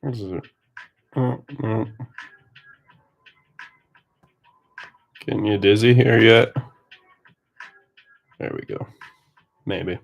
What is it? Oh, no. Getting you dizzy here yet? There we go. Maybe.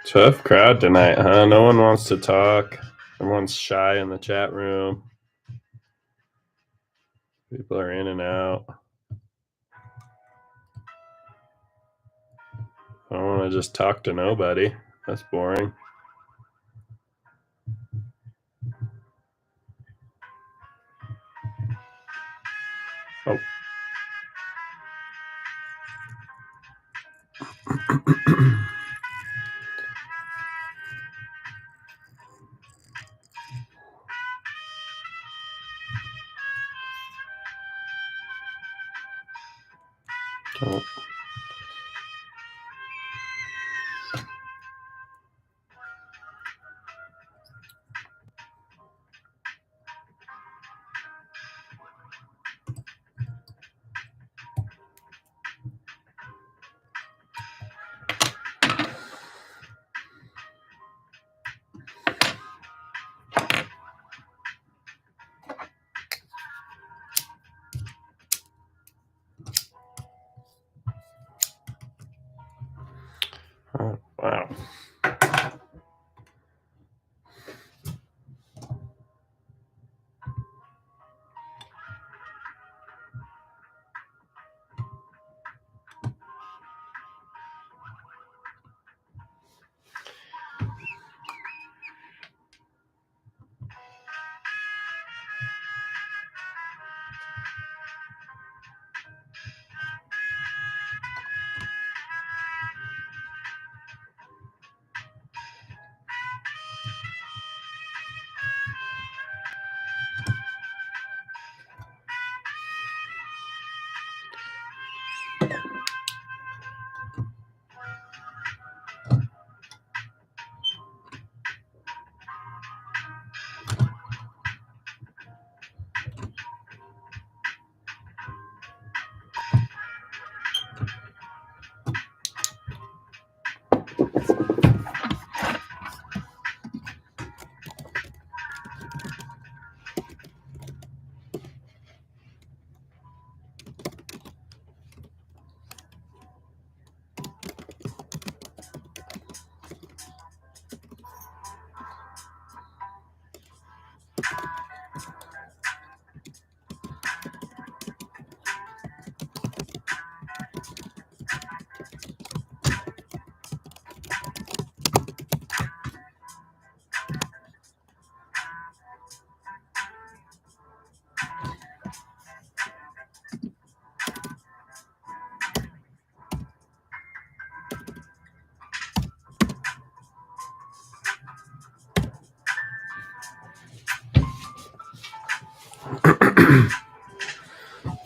Tough crowd tonight, huh? No one wants to talk. Everyone's shy in the chat room. People are in and out. I don't want to just talk to nobody. That's boring. Oh. Oh. Oh, wow.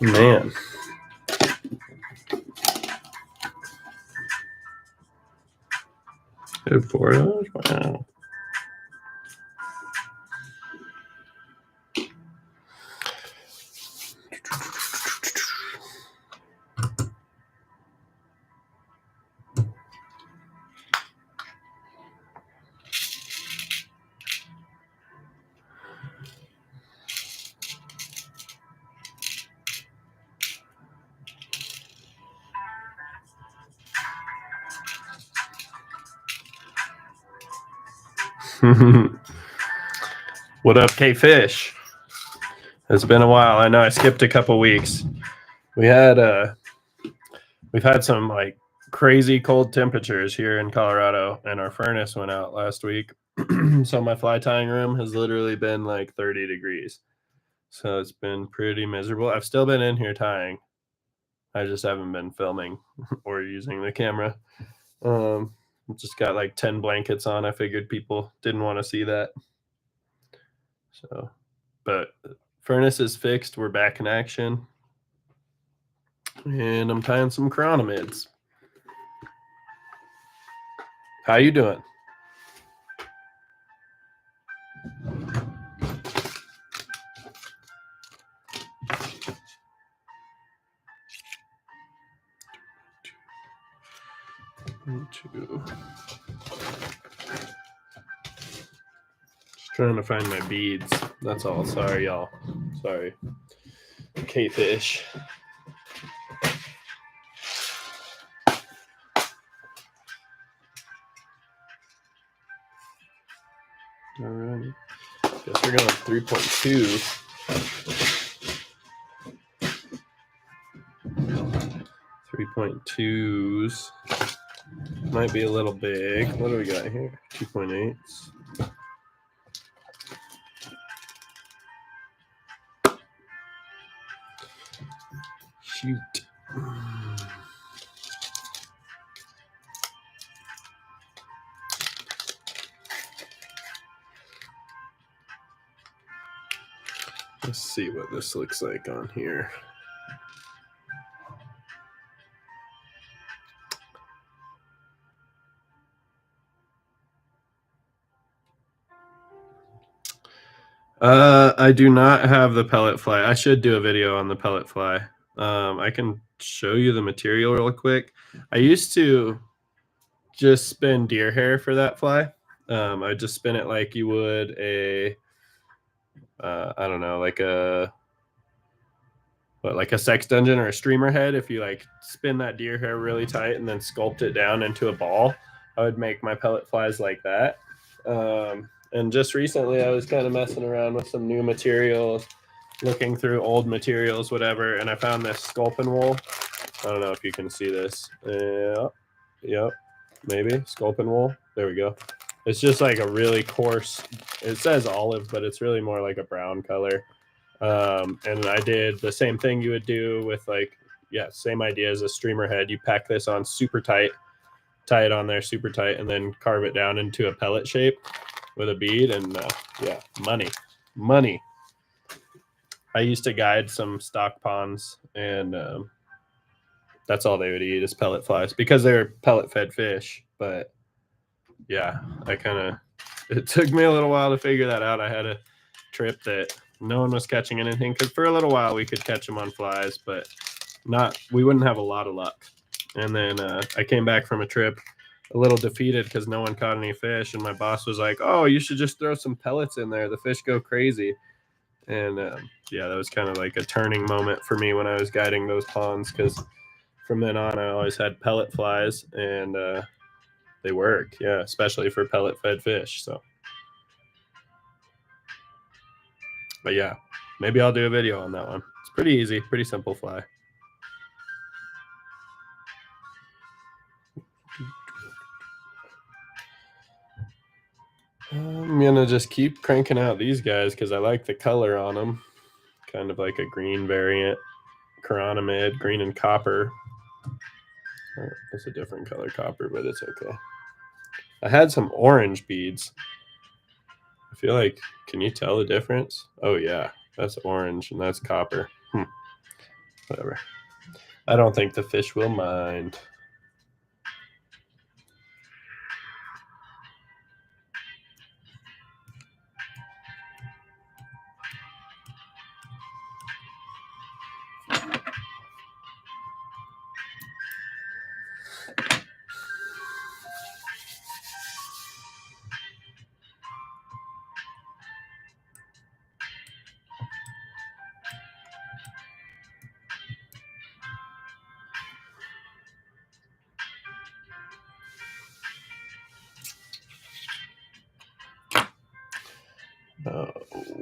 Man. Good $4. Wow. What up, K-Fish? It's been a while. I know I skipped a couple weeks. We've had some like crazy cold temperatures here in Colorado, and our furnace went out last week. So my fly tying room has literally been like 30 degrees. So it's been pretty miserable. I've still been in here tying. I just haven't been filming or using the camera. Just got like 10 blankets on. I figured people didn't want to see that. So, but furnace is fixed. We're back in action. And I'm tying some Chironomids. How you doing? Just trying to find my beads. That's all. Sorry, y'all. Sorry. K-Fish. All right. Guess we're going 3.2. 2.2s. Might be a little big. What do we got here? 2.8s. Shoot. Let's see what this looks like on here. I do not have the pellet fly. I should do a video on the pellet fly. I can show you the material real quick. I used to just spin deer hair for that fly. I just spin it like you would a, I don't know, like a sex dungeon or a streamer head. If you like spin that deer hair really tight and then sculpt it down into a ball, I would make my pellet flies like that. And just recently I was kind of messing around with some new materials, looking through old materials, whatever, and I found this sculpin wool. I don't know if you can see this. Yep, maybe sculpin wool. There we go. It's just like a really coarse, it says olive, but it's really more like a brown color. And I did the same thing you would do with like, yeah, same idea as a streamer head. You pack this on super tight, tie it on there super tight, and then carve it down into a pellet shape with a bead. And yeah, money. I used to guide some stock ponds, and that's all they would eat is pellet flies because they're pellet fed fish. But yeah, it took me a little while to figure that out. I had a trip that no one was catching anything because for a little while we could catch them on flies, but we wouldn't have a lot of luck. And then I came back from a trip a little defeated because no one caught any fish, and my boss was like, "Oh, you should just throw some pellets in there. The fish go crazy." And yeah, that was kind of like a turning moment for me when I was guiding those ponds, because from then on I always had pellet flies, and they work, yeah, especially for pellet fed fish. So, but yeah, maybe I'll do a video on that one. It's pretty easy, pretty simple fly. I'm gonna just keep cranking out these guys because I like the color on them. Kind of like a green variant, Chironomid, green and copper. Oh, it's a different color copper, but it's okay. I had some orange beads. I feel like, can you tell the difference? Oh yeah, that's orange and that's copper. Whatever. I don't think the fish will mind.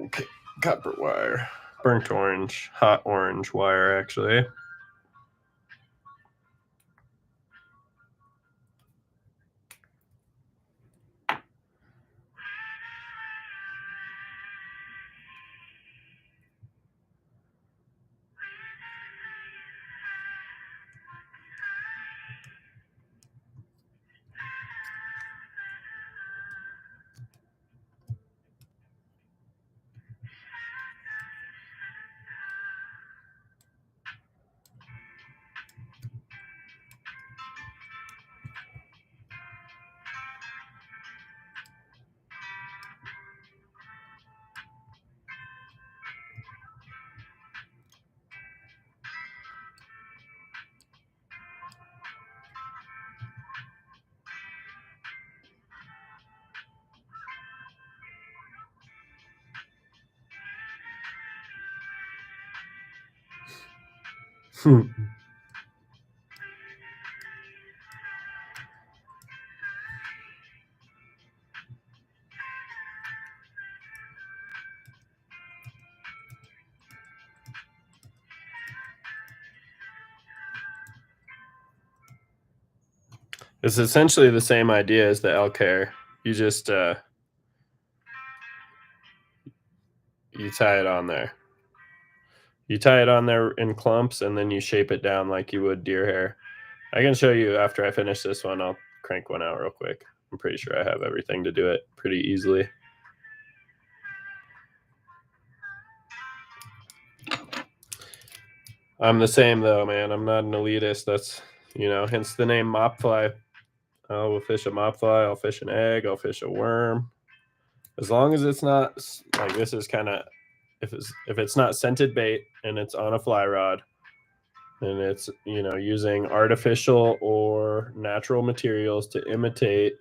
Okay, copper wire. Burnt orange, hot orange wire, actually. It's essentially the same idea as the elk hair. You just you tie it on there. You tie it on there in clumps, and then you shape it down like you would deer hair. I can show you after I finish this one. I'll crank one out real quick. I'm pretty sure I have everything to do it pretty easily. I'm the same though, man. I'm not an elitist. That's, hence the name mop fly. I will fish a mop fly. I'll fish an egg. I'll fish a worm. As long as it's not like this is kind of, if it's not scented bait and it's on a fly rod and it's, using artificial or natural materials to imitate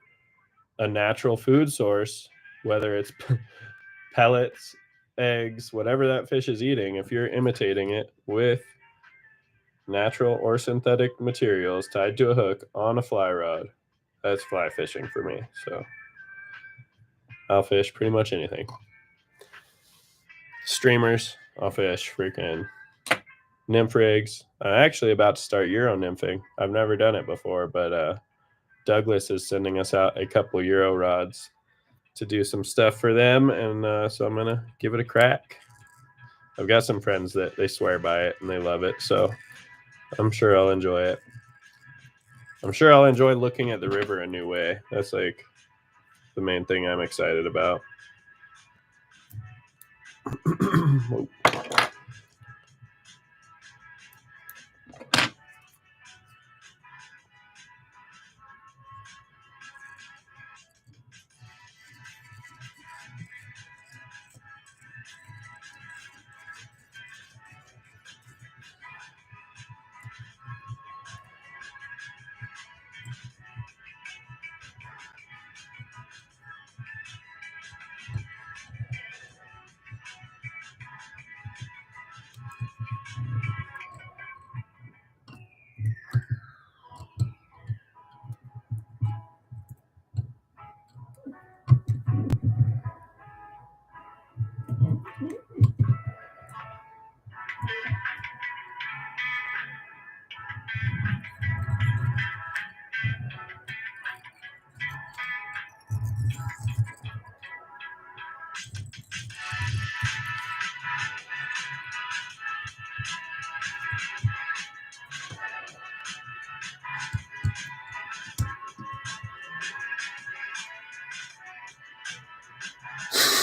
a natural food source, whether it's pellets, eggs, whatever that fish is eating, if you're imitating it with natural or synthetic materials tied to a hook on a fly rod, that's fly fishing for me. So I'll fish pretty much anything. Streamers, I'll fish freaking nymph rigs. I'm actually about to start Euro nymphing. I've never done it before, but Douglas is sending us out a couple Euro rods to do some stuff for them, and so I'm gonna give it a crack. I've got some friends that they swear by it and they love it, so I'm sure I'll enjoy it. I'm sure I'll enjoy looking at the river a new way. That's like the main thing I'm excited about.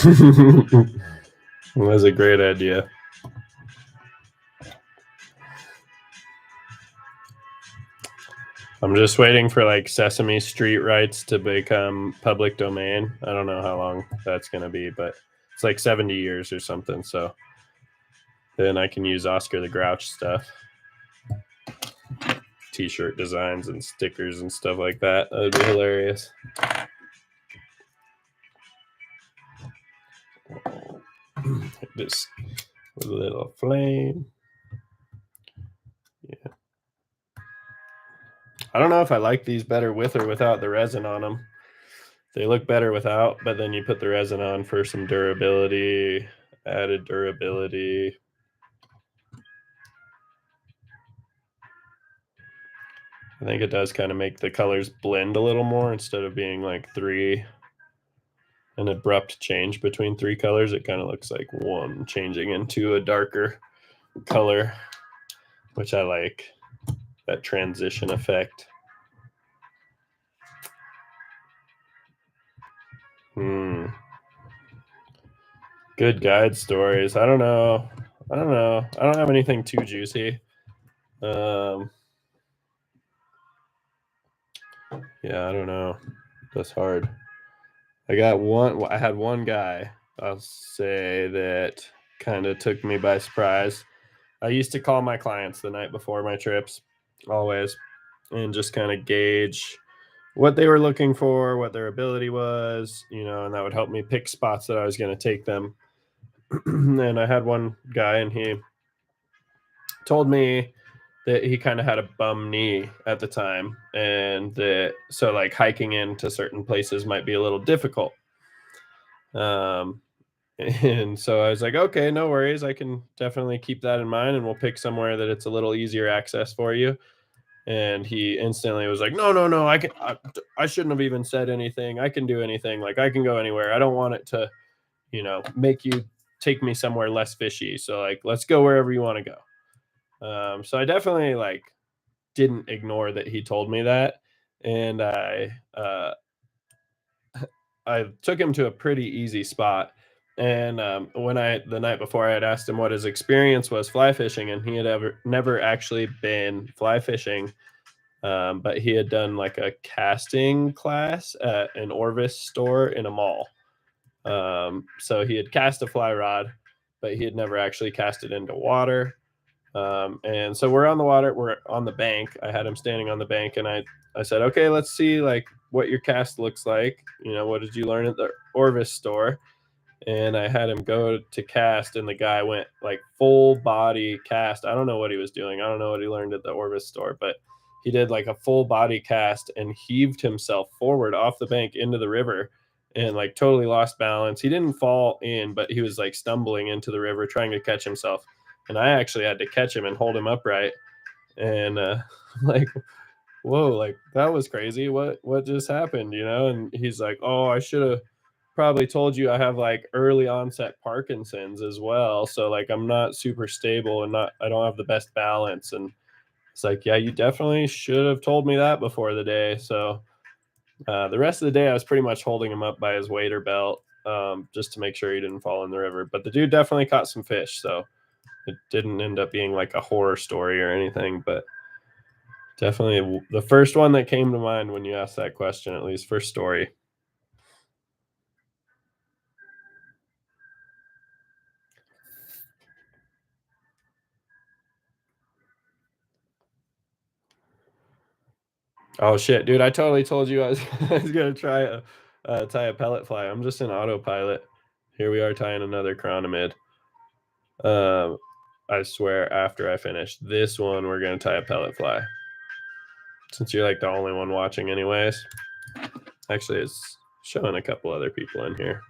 That was a great idea. I'm just waiting for like Sesame Street rights to become public domain. I don't know how long that's going to be, but it's like 70 years or something. So then I can use Oscar the Grouch stuff, t-shirt designs and stickers and stuff like that. That would be hilarious. Just with a little flame. Yeah. I don't know if I like these better with or without the resin on them. They look better without, but then you put the resin on for some durability, added durability. I think it does kind of make the colors blend a little more instead of being like an abrupt change between three colors. It kind of looks like one changing into a darker color, which I like, that transition effect. Good guide stories. I don't know. I don't have anything too juicy. Yeah, I don't know. That's hard. I had one guy, I'll say, that kind of took me by surprise. I used to call my clients the night before my trips, always, and just kind of gauge what they were looking for, what their ability was, and that would help me pick spots that I was going to take them. And I had one guy, and he told me that he kind of had a bum knee at the time, and that so like hiking into certain places might be a little difficult. And so I was like, okay, no worries. I can definitely keep that in mind, and we'll pick somewhere that it's a little easier access for you. And he instantly was like, no, no, no, I shouldn't have even said anything. I can do anything. Like, I can go anywhere. I don't want it to, make you take me somewhere less fishy. So like, let's go wherever you want to go. So I definitely like didn't ignore that he told me that. And I took him to a pretty easy spot. And when the night before, I had asked him what his experience was fly fishing, and he had ever never actually been fly fishing, but he had done like a casting class at an Orvis store in a mall. So he had cast a fly rod, but he had never actually cast it into water. And so we're on the water, we're on the bank. I had him standing on the bank, and I said, okay, let's see like what your cast looks like. What did you learn at the Orvis store? And I had him go to cast, and the guy went like full body cast. I don't know what he was doing. I don't know what he learned at the Orvis store, but he did like a full body cast and heaved himself forward off the bank into the river and like totally lost balance. He didn't fall in, but he was like stumbling into the river trying to catch himself. And I actually had to catch him and hold him upright. And like, whoa, like that was crazy. What just happened, And he's like, oh, I should have probably told you I have like early onset Parkinson's as well. So like I'm not super stable and I don't have the best balance. And it's like, yeah, you definitely should have told me that before the day. So the rest of the day I was pretty much holding him up by his wader belt, just to make sure he didn't fall in the river. But the dude definitely caught some fish. So it didn't end up being like a horror story or anything, but definitely the first one that came to mind when you asked that question, at least first story. Oh shit, dude! I totally told you I was, I was gonna try tie a pellet fly. I'm just in autopilot. Here we are tying another Chironomid. Um, I swear, after I finish this one, we're gonna tie a pellet fly. Since you're like the only one watching, anyways. Actually, it's showing a couple other people in here.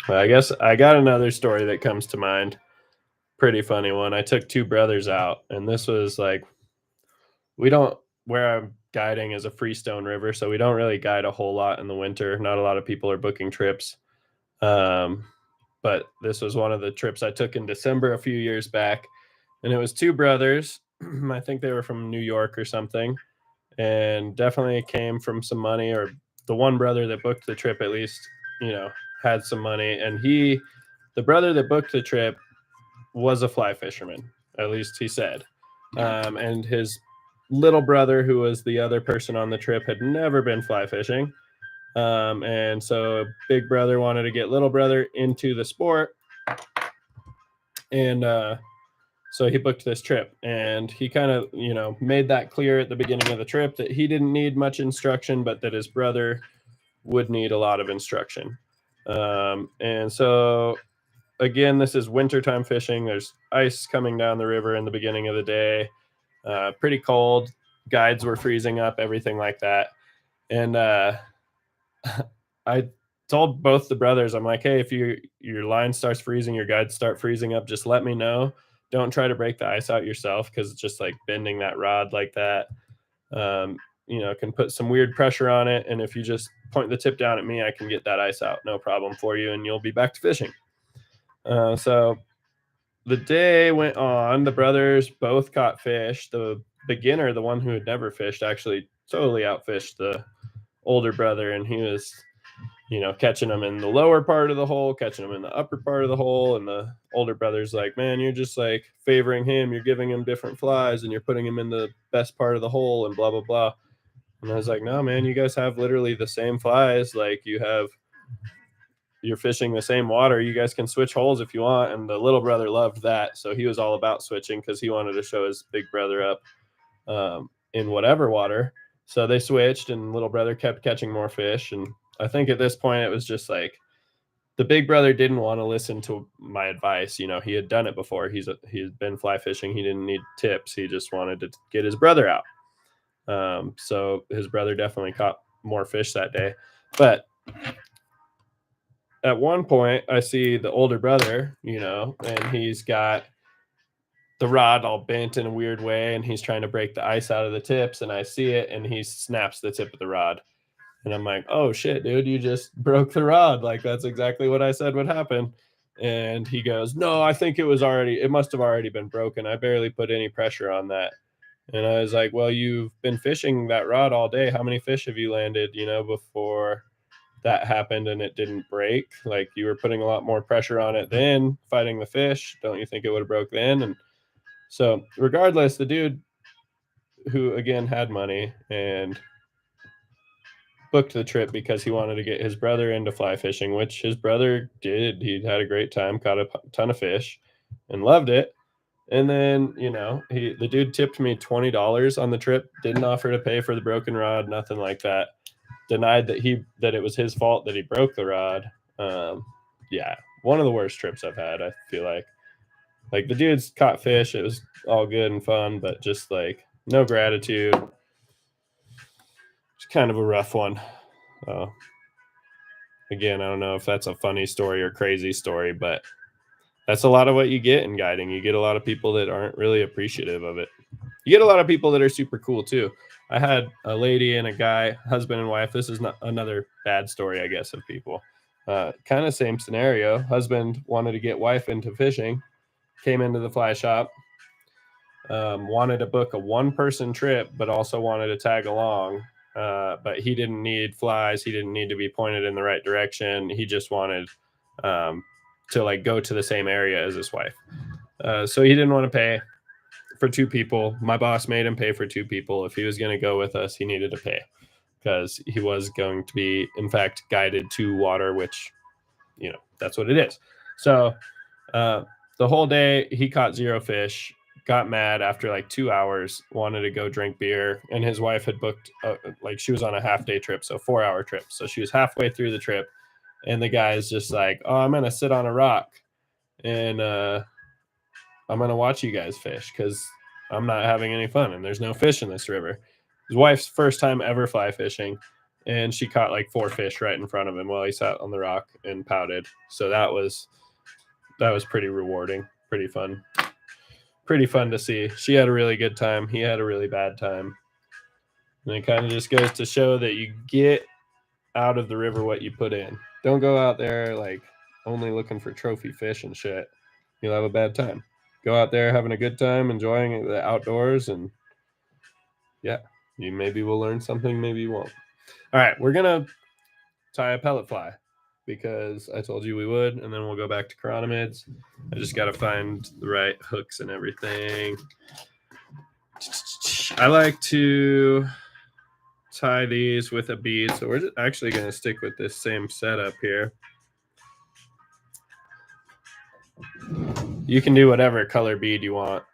Well, I guess I got another story that comes to mind. Pretty funny one. I took two brothers out, and this was like, we don't, where I'm guiding is a freestone river, so we don't really guide a whole lot in the winter. Not a lot of people are booking trips. Um, but this was one of the trips I took in December a few years back, and it was two brothers. I think they were from New York or something, and definitely came from some money, or the one brother that booked the trip at least, had some money. And the brother that booked the trip was a fly fisherman, at least he said. And his little brother, who was the other person on the trip, had never been fly fishing. And so big brother wanted to get little brother into the sport. And so he booked this trip, and he kind of, made that clear at the beginning of the trip that he didn't need much instruction, but that his brother would need a lot of instruction. And so again, this is wintertime fishing. There's ice coming down the river in the beginning of the day. Pretty cold. Guides were freezing up, everything like that. And I told both the brothers, I'm like, hey, if your line starts freezing, your guides start freezing up, just let me know. Don't try to break the ice out yourself, because it's just like bending that rod like that. Can put some weird pressure on it. And if you just point the tip down at me, I can get that ice out, no problem for you, and you'll be back to fishing. So the day went on. The brothers both caught fish. The beginner, the one who had never fished, actually totally outfished the older brother, and he was, catching them in the lower part of the hole, catching them in the upper part of the hole. And the older brother's like, man, you're just like favoring him. You're giving him different flies, and you're putting him in the best part of the hole, and blah, blah, blah. And I was like, no, man, you guys have literally the same flies. Like, you have you're fishing the same water. You guys can switch holes if you want. And the little brother loved that. So he was all about switching because he wanted to show his big brother up in whatever water. So they switched and little brother kept catching more fish. And I think at this point it was just like the big brother didn't want to listen to my advice. You know, he had done it before. He had been fly fishing. He didn't need tips. He just wanted to get his brother out. So his brother definitely caught more fish that day. But at one point I see the older brother, you know, and he's got the rod all bent in a weird way and he's trying to break the ice out of the tips, and I see it and he snaps the tip of the rod. And I'm like, oh shit, dude, you just broke the rod. Like, that's exactly what I said would happen. And he goes, no, I think it must have already been broken. I barely put any pressure on that. And I was like, well, you've been fishing that rod all day. How many fish have you landed, you know, before that happened and it didn't break? Like, you were putting a lot more pressure on it then, fighting the fish. Don't you think it would have broke then? And so regardless, the dude who again had money and booked the trip because he wanted to get his brother into fly fishing, which his brother did. He had a great time, caught a ton of fish and loved it. And then, you know, the dude tipped me $20 on the trip, didn't offer to pay for the broken rod, nothing like that. Denied that it was his fault that he broke the rod. Yeah, one of the worst trips I've had, I feel like. Like, the dudes caught fish, it was all good and fun, but just like no gratitude. It's kind of a rough one. Again, I don't know if that's a funny story or crazy story, but that's a lot of what you get in guiding. You get a lot of people that aren't really appreciative of it. You get a lot of people that are super cool too. I had a lady and a guy, husband and wife. This is not another bad story, I guess, of people. Kind of same scenario. Husband wanted to get wife into fishing, came into the fly shop, wanted to book a one-person trip, but also wanted to tag along. But he didn't need flies. He didn't need to be pointed in the right direction. He just wanted to like go to the same area as his wife. So he didn't want to pay for two people. My boss made him pay for two people. If he was going to go with us, he needed to pay because he was going to be, in fact, guided to water, which, you know, that's what it is. So the whole day he caught zero fish, got mad after like 2 hours, wanted to go drink beer. And his wife had booked, like, she was on a half-day trip, so 4-hour trip. So she was halfway through the trip. And the guy's just like, oh, I'm going to sit on a rock and I'm going to watch you guys fish because I'm not having any fun and there's no fish in this river. His wife's first time ever fly fishing, and she caught like 4 fish right in front of him while he sat on the rock and pouted. So that was pretty rewarding, pretty fun to see. She had a really good time. He had a really bad time. And it kind of just goes to show that you get out of the river what you put in. Don't go out there like only looking for trophy fish and shit. You'll have a bad time. Go out there having a good time, enjoying the outdoors, and yeah, you maybe will learn something, maybe you won't. All right, we're gonna tie a pellet fly because I told you we would, and then we'll go back to Chironomids. I just got to find the right hooks and everything. I like to tie these with a bead, so we're actually going to stick with this same setup here. You can do whatever color bead you want.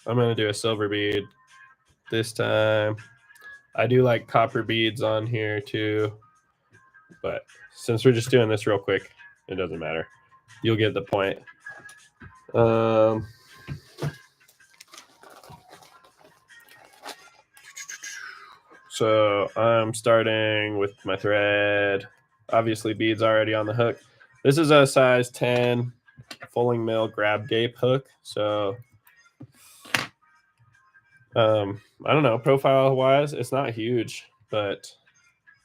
I'm going to do a silver bead this time. I do like copper beads on here too, but since we're just doing this real quick, it doesn't matter. You'll get the point. So I'm starting with my thread. Obviously, beads already on the hook. This is a size 10 fulling mill grab gape hook. So I don't know, profile wise, it's not huge, but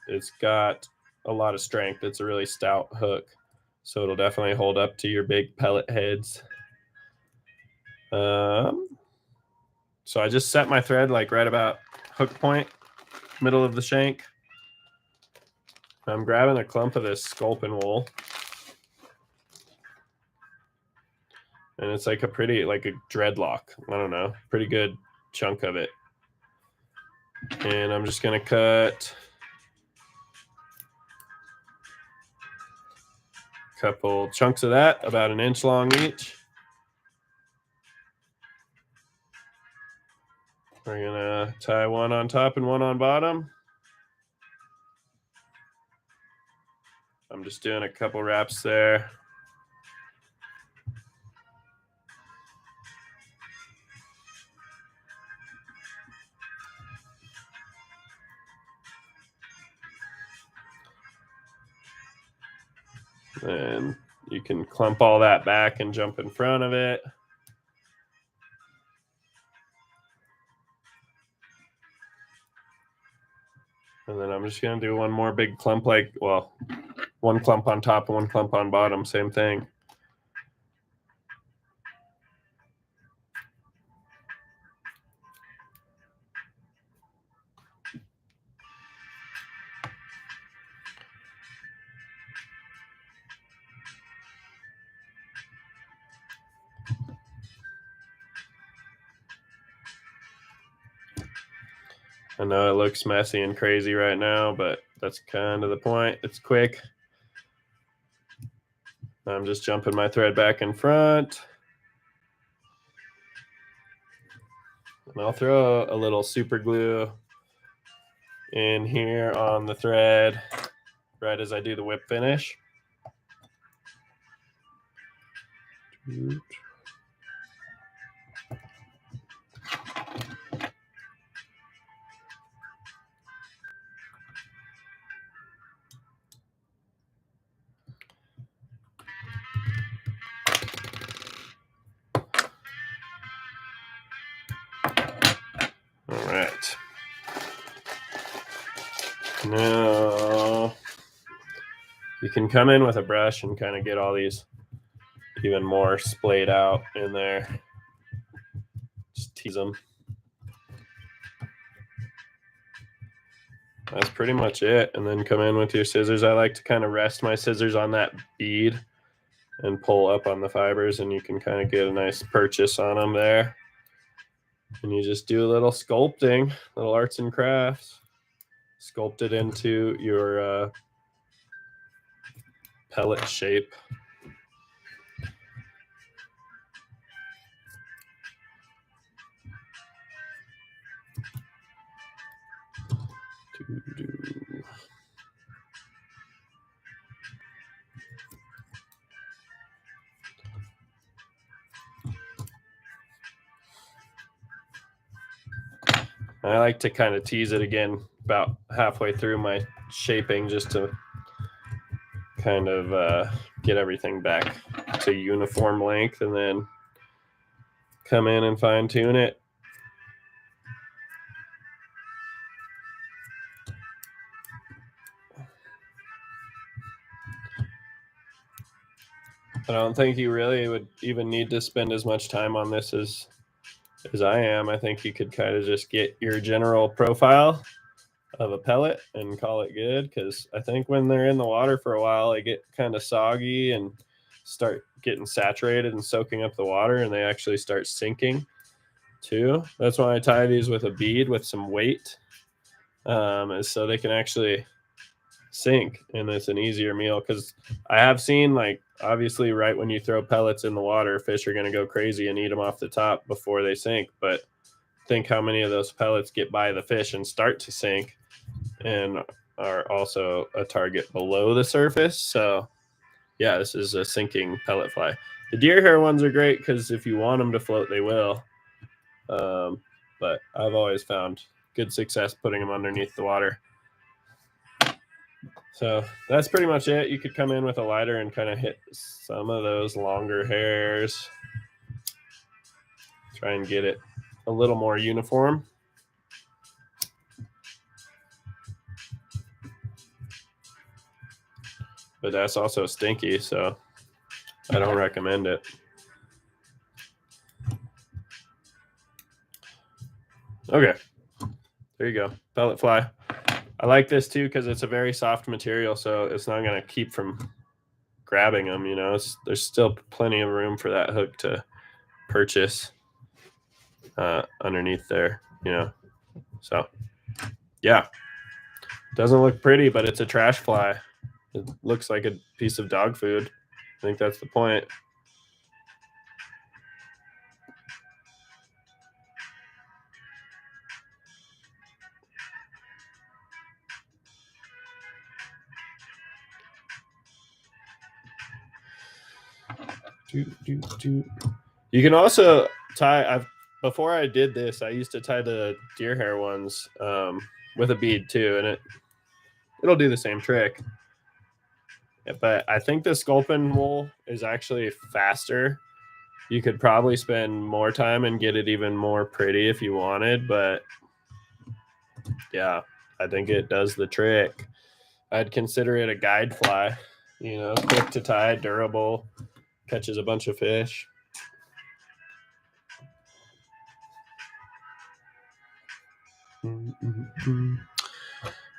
it's got a lot of strength. It's a really stout hook, so it'll definitely hold up to your big pellet heads. So I just set my thread like right about hook point, middle of the shank. I'm grabbing a clump of this sculpin wool, and it's like a dreadlock. I don't know, pretty good chunk of it. And I'm just gonna cut couple chunks of that, about an inch long each. We're gonna tie one on top and one on bottom. I'm just doing a couple wraps there. And you can clump all that back and jump in front of it. And then I'm just going to do one more big clump, one clump on top and one clump on bottom, same thing. I know it looks messy and crazy right now, but that's kind of the point. It's quick. I'm just jumping my thread back in front. And I'll throw a little super glue in here on the thread right as I do the whip finish. All right. Now you can come in with a brush and kind of get all these even more splayed out in there. Just tease them. That's pretty much it. And then come in with your scissors. I like to kind of rest my scissors on that bead and pull up on the fibers, and you can kind of get a nice purchase on them there. And you just do a little sculpting, little arts and crafts. Sculpt it into your pellet shape. I like to kind of tease it again about halfway through my shaping just to kind of get everything back to uniform length, and then come in and fine tune it. I don't think you really would even need to spend as much time on this as I am. I think you could kind of just get your general profile of a pellet and call it good, because I think when they're in the water for a while, they get kind of soggy and start getting saturated and soaking up the water, and they actually start sinking too. That's why I tie these with a bead with some weight, is so they can actually sink, and it's an easier meal. Because I have seen, like, obviously right when you throw pellets in the water, fish are going to go crazy and eat them off the top before they sink. But think how many of those pellets get by the fish and start to sink and are also a target below the surface. So yeah, this is a sinking pellet fly. The deer hair ones are great because if you want them to float, they will. But I've always found good success putting them underneath the water. So that's pretty much it. You could come in with a lighter and kind of hit some of those longer hairs. Try and get it a little more uniform. But that's also stinky, so I don't recommend it. Okay, there you go, pellet fly. I like this too because it's a very soft material, so it's not going to keep from grabbing them. You know, there's still plenty of room for that hook to purchase underneath there. You know, so yeah, doesn't look pretty, but it's a trash fly. It looks like a piece of dog food. think that's the point. You can also tie. Before I did this, I used to tie the deer hair ones with a bead too, and it'll do the same trick. But I think the sculpin wool is actually faster. You could probably spend more time and get it even more pretty if you wanted, but yeah, I think it does the trick. I'd consider it a guide fly, quick to tie, durable, catches a bunch of fish.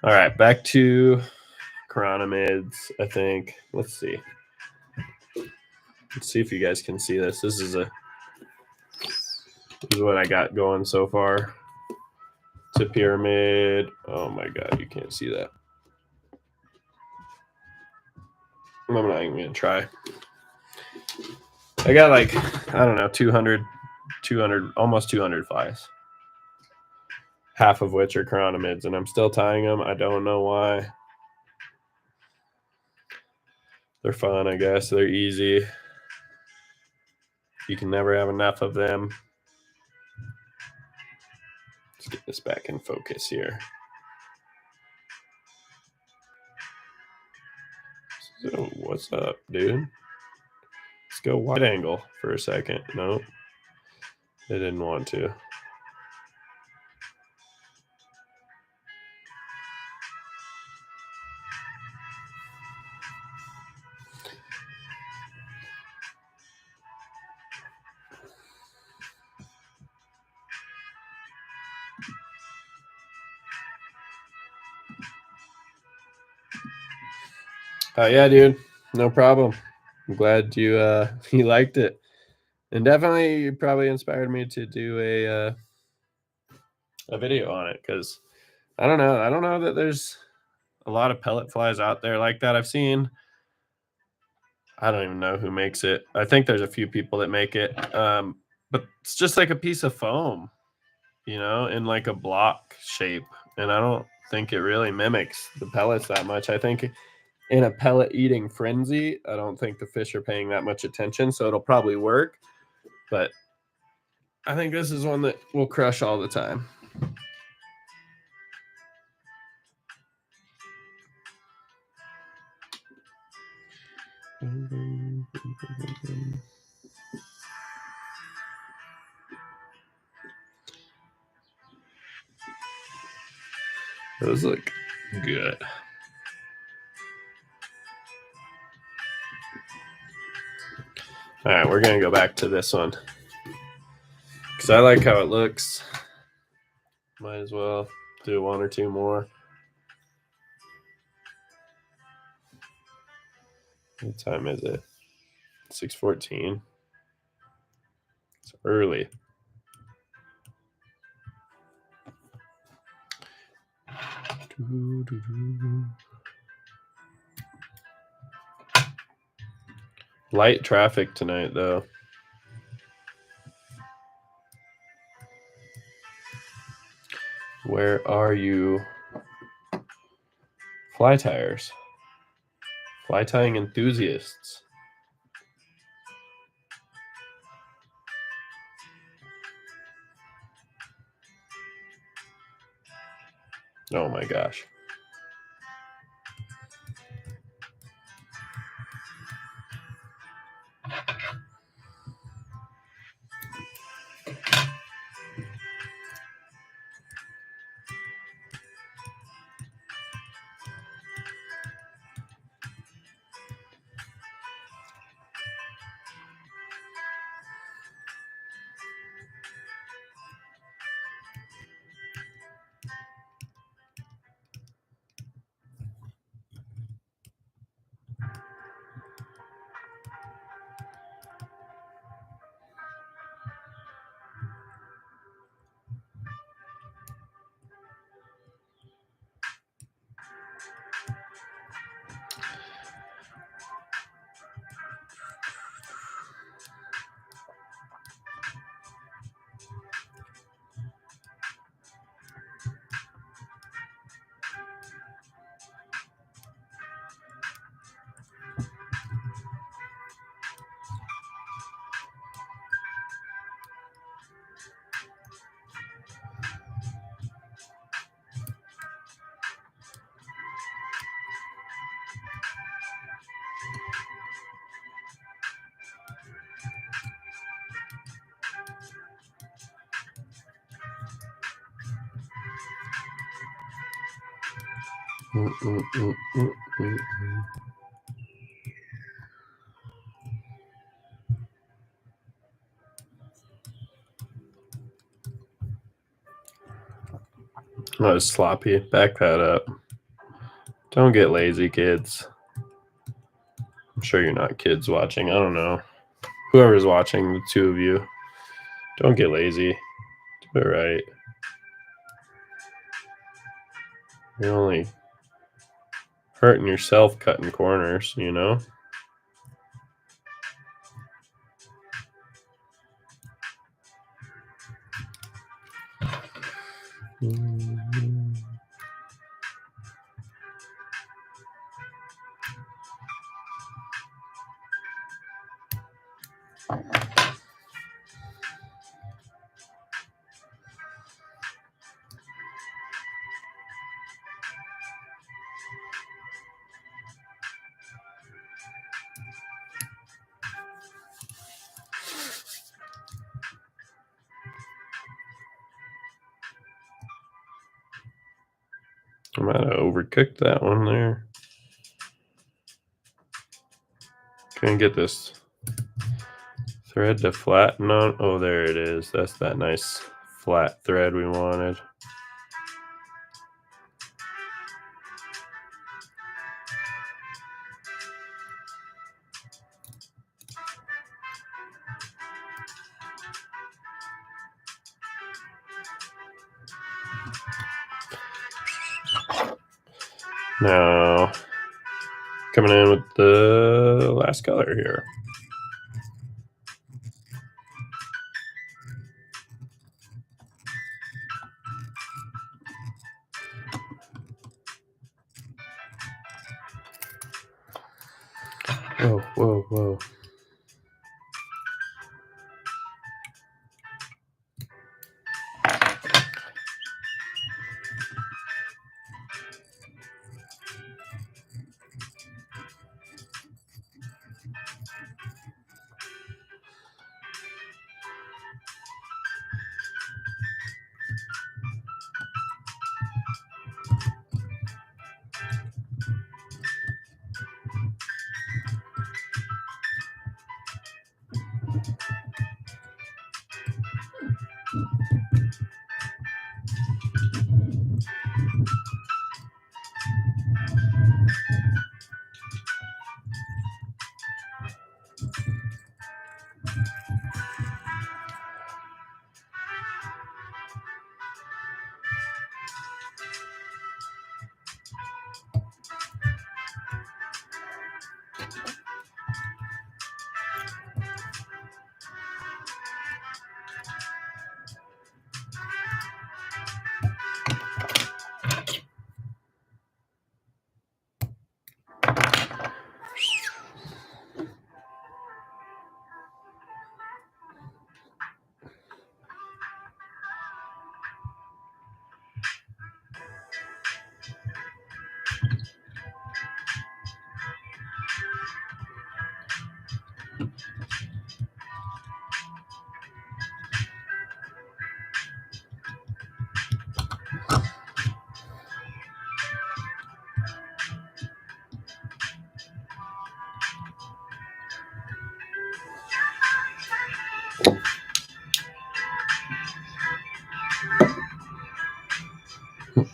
All right, back to Chironomids, I think. Let's see if you guys can see this. This is what I got going so far. It's a pyramid. Oh my god, you can't see that. I'm not even gonna try. I got like, I don't know, 200, almost 200 flies. Half of which are Chironomids, and I'm still tying them. I don't know why. They're fun, I guess. They're easy. You can never have enough of them. Let's get this back in focus here. So what's up, dude? Let's go wide angle for a second. Nope. They didn't want to. Yeah, dude. No problem. I'm glad you you liked it. And definitely probably inspired me to do a video on it, because I don't know that there's a lot of pellet flies out there like that. I've seen, I don't even know who makes it. I think there's a few people that make it. But it's just like a piece of foam, in like a block shape. And I don't think it really mimics the pellets that much. I think in a pellet eating frenzy, I don't think the fish are paying that much attention, so it'll probably work. But I think this is one that will crush all the time. Those look good. All right, we're gonna go back to this one because I like how it looks. Might as well do one or two more. What time is it? 6:14. It's early. Light traffic tonight, though. Where are you? Fly tires. Fly tying enthusiasts. Oh my gosh. That was sloppy. Back that up. Don't get lazy, kids. I'm sure you're not kids watching. I don't know. Whoever's watching, the two of you, don't get lazy. Do it right. You're only hurting yourself cutting corners, you know? I might have overcooked that one there. Can't get this thread to flatten on. Oh, there it is. That's that nice flat thread we wanted. Now, coming in with the last color here. Whoa, whoa, whoa.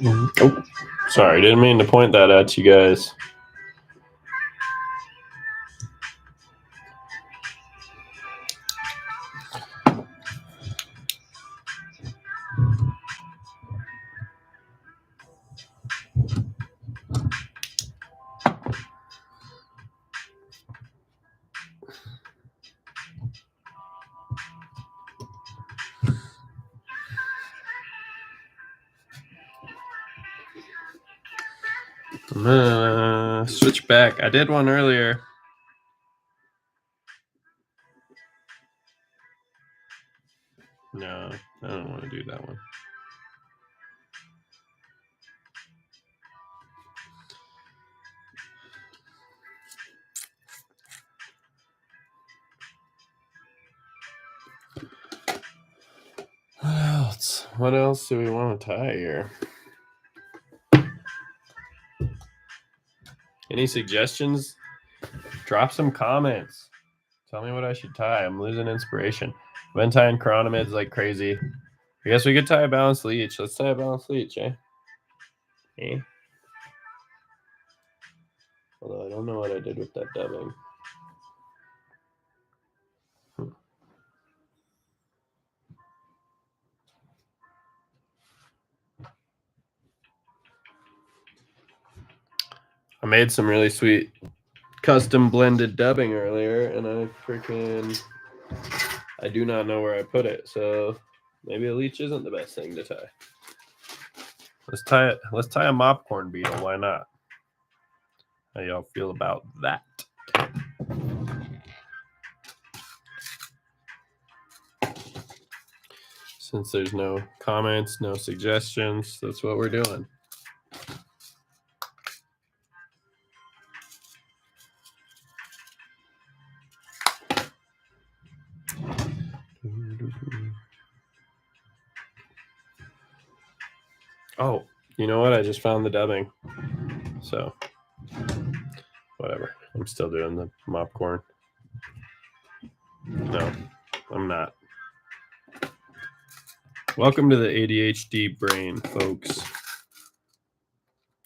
Oh, sorry, didn't mean to point that at you guys. I'm gonna switch back. I did one earlier. No, I don't want to do that one. What else do we want to tie here? Any suggestions? Drop some comments. Tell me what I should tie. I'm losing inspiration. I've been tying Chironomids like crazy. I guess we could tie a balanced leech. Let's tie a balanced leech, eh? Eh? Although I don't know what I did with that dubbing. I made some really sweet custom blended dubbing earlier, and I do not know where I put it, so maybe a leech isn't the best thing to tie. Let's tie a mopcorn beetle. Why not? How y'all feel about that? Since there's no comments, no suggestions, that's what we're doing. Oh, you know what? I just found the dubbing. So, whatever. I'm still doing the mopcorn. No, I'm not. Welcome to the ADHD brain, folks.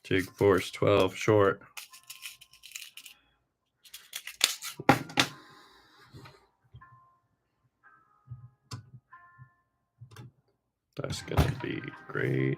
Jig force 12 short. That's gonna be great.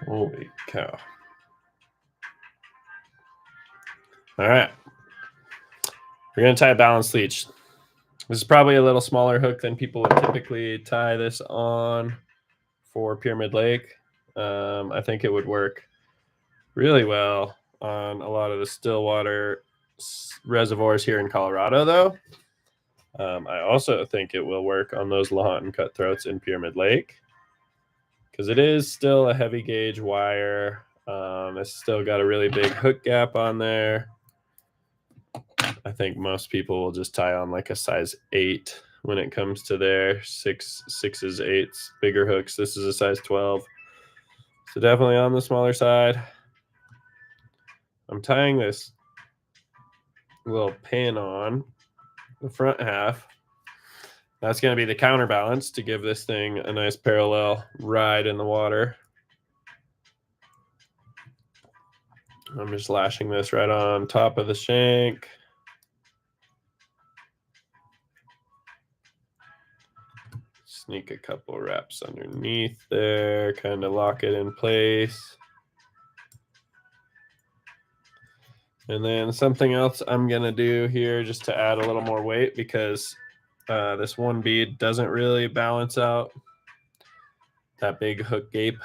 Holy cow. All right. We're going to tie a balanced leech. This is probably a little smaller hook than people would typically tie this on for Pyramid Lake. I think it would work really well on a lot of the still water reservoirs here in Colorado, though. I also think it will work on those Lahontan cutthroats in Pyramid Lake because it is still a heavy gauge wire. It's still got a really big hook gap on there. I think most people will just tie on like a size 8 when it comes to their sixes, 8s, bigger hooks. This is a size 12. So definitely on the smaller side. I'm tying this little pin on the front half. That's going to be the counterbalance to give this thing a nice parallel ride in the water. I'm just lashing this right on top of the shank. Sneak a couple wraps underneath there, kind of lock it in place. And then something else I'm going to do here just to add a little more weight because this one bead doesn't really balance out that big hook gape.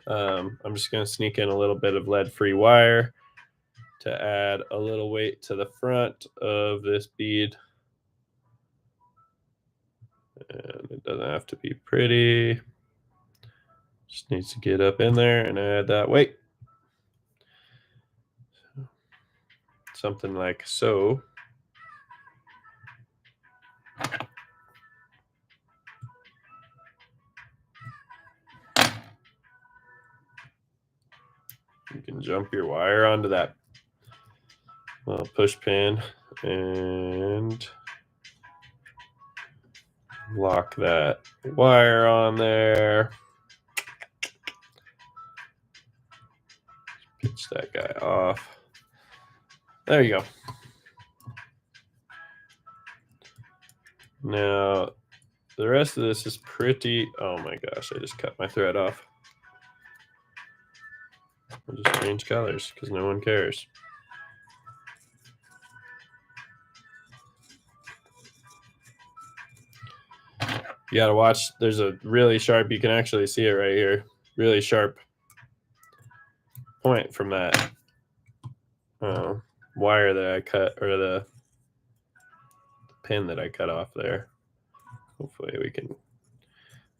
I'm just going to sneak in a little bit of lead-free wire to add a little weight to the front of this bead. And it doesn't have to be pretty. Just needs to get up in there and add that weight. Something like so. You can jump your wire onto that little push pin and lock that wire on there. Pitch that guy off. There you go. Now, the rest of this is pretty... Oh my gosh, I just cut my thread off. I'll just change colors because no one cares. You gotta watch. There's a really sharp, you can actually see it right here, really sharp point from that wire that I cut, or the pin that I cut off there. Hopefully we can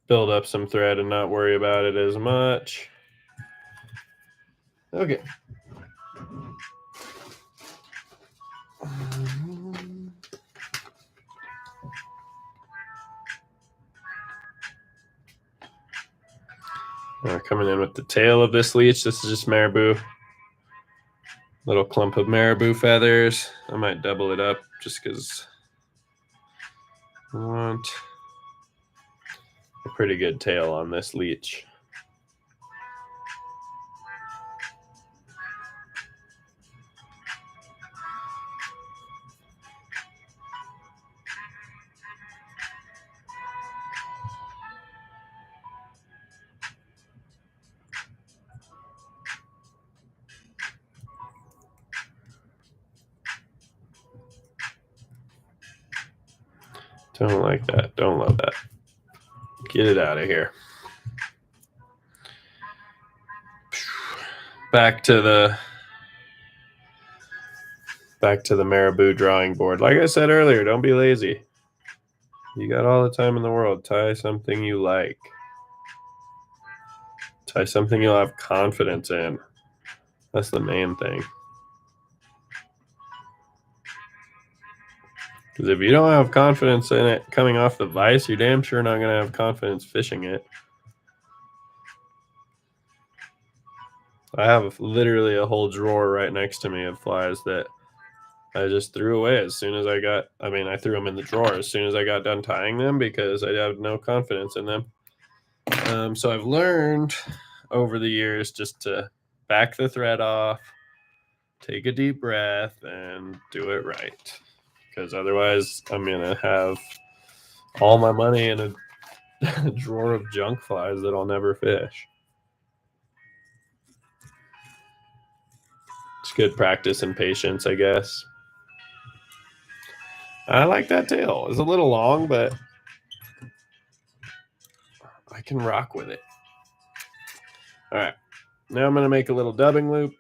build up some thread and not worry about it as much. Okay. Coming in with the tail of this leech. This is just marabou. Little clump of marabou feathers. I might double it up just because I want a pretty good tail on this leech. Don't like that. Don't love that. Get it out of here. Back to the marabou drawing board. Like I said earlier, don't be lazy. You got all the time in the world. Tie something you like. Tie something you'll have confidence in. That's the main thing. Because if you don't have confidence in it coming off the vise, you're damn sure not going to have confidence fishing it. I have literally a whole drawer right next to me of flies that I just threw away as soon as I threw them in the drawer as soon as I got done tying them because I had no confidence in them. So I've learned over the years just to back the thread off, take a deep breath, and do it right. Because otherwise I'm going to have all my money in a drawer of junk flies that I'll never fish. It's good practice and patience, I guess. I like that tail. It's a little long, but I can rock with it. All right. Now I'm going to make a little dubbing loop.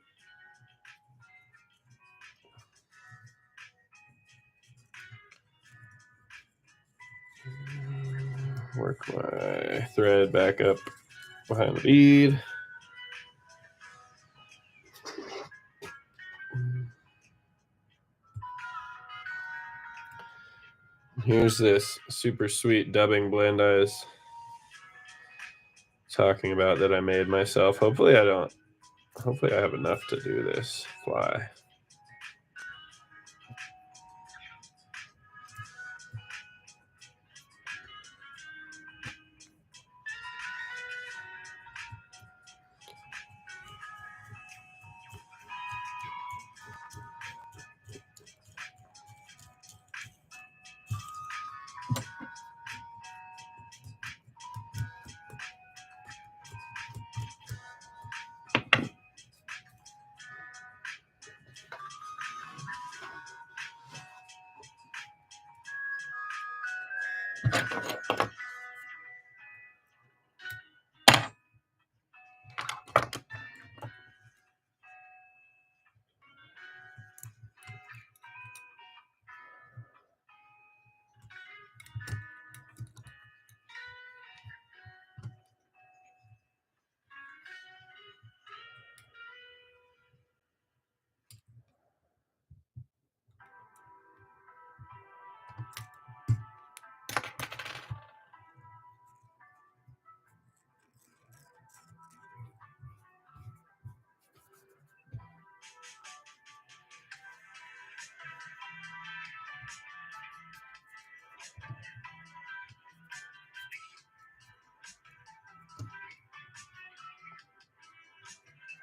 Work my thread back up behind the bead. Here's this super sweet dubbing blend I was talking about that I made myself. Hopefully I have enough to do this fly.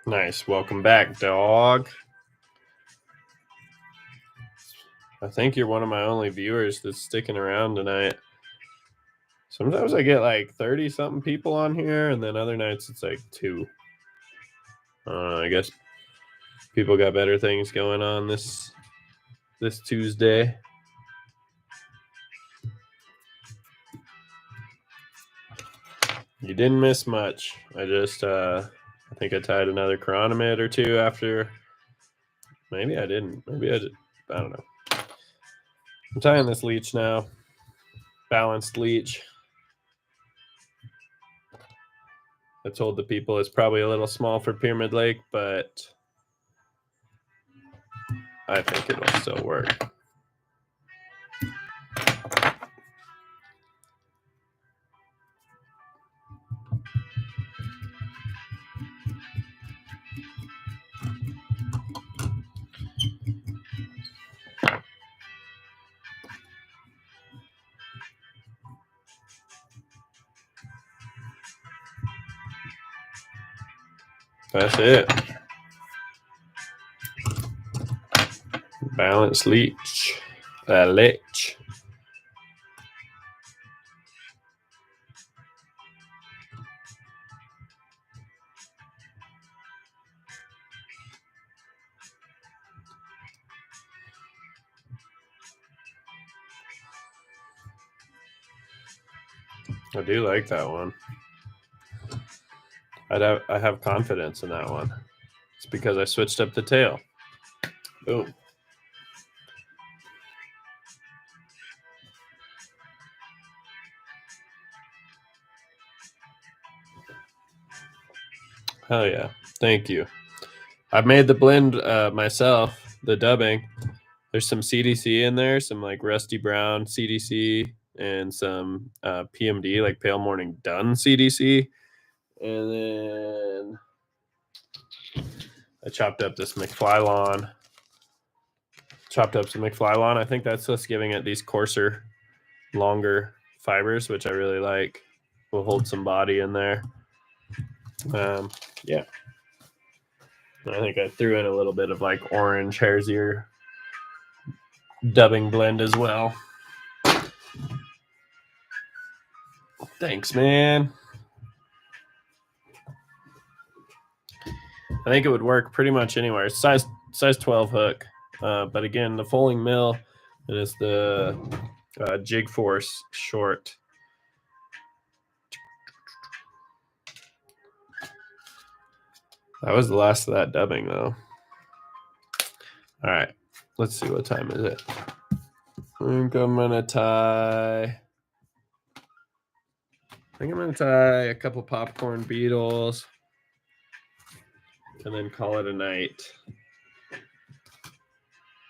Nice. Welcome back, dog. I think you're one of my only viewers that's sticking around tonight. Sometimes I get like 30-something people on here, and then other nights it's like 2. I guess people got better things going on this Tuesday. You didn't miss much. I just I think I tied another chironomid or 2 after. Maybe I didn't. Maybe I did. I don't know. I'm tying this leech now. Balanced leech. I told the people it's probably a little small for Pyramid Lake, but I think it'll still work. That's it. Balanced leech. Leech. I do like that one. I have confidence in that one. It's because I switched up the tail. Boom. Hell yeah. Thank you. I've made the blend myself, the dubbing. There's some CDC in there, some like Rusty Brown CDC, and some PMD, like Pale Morning Dun CDC. And then I chopped up this McFly lawn. Chopped up some McFly lawn. I think that's just giving it these coarser, longer fibers, which I really like. Will hold some body in there. Yeah. I think I threw in a little bit of like orange hare's ear dubbing blend as well. Thanks, man. I think it would work pretty much anywhere. It's size 12 hook. But again, the foaling mill, it is the Jig Force short. That was the last of that dubbing, though. All right, let's see, what time is it? I think I'm gonna tie a couple popcorn beetles and then call it a night.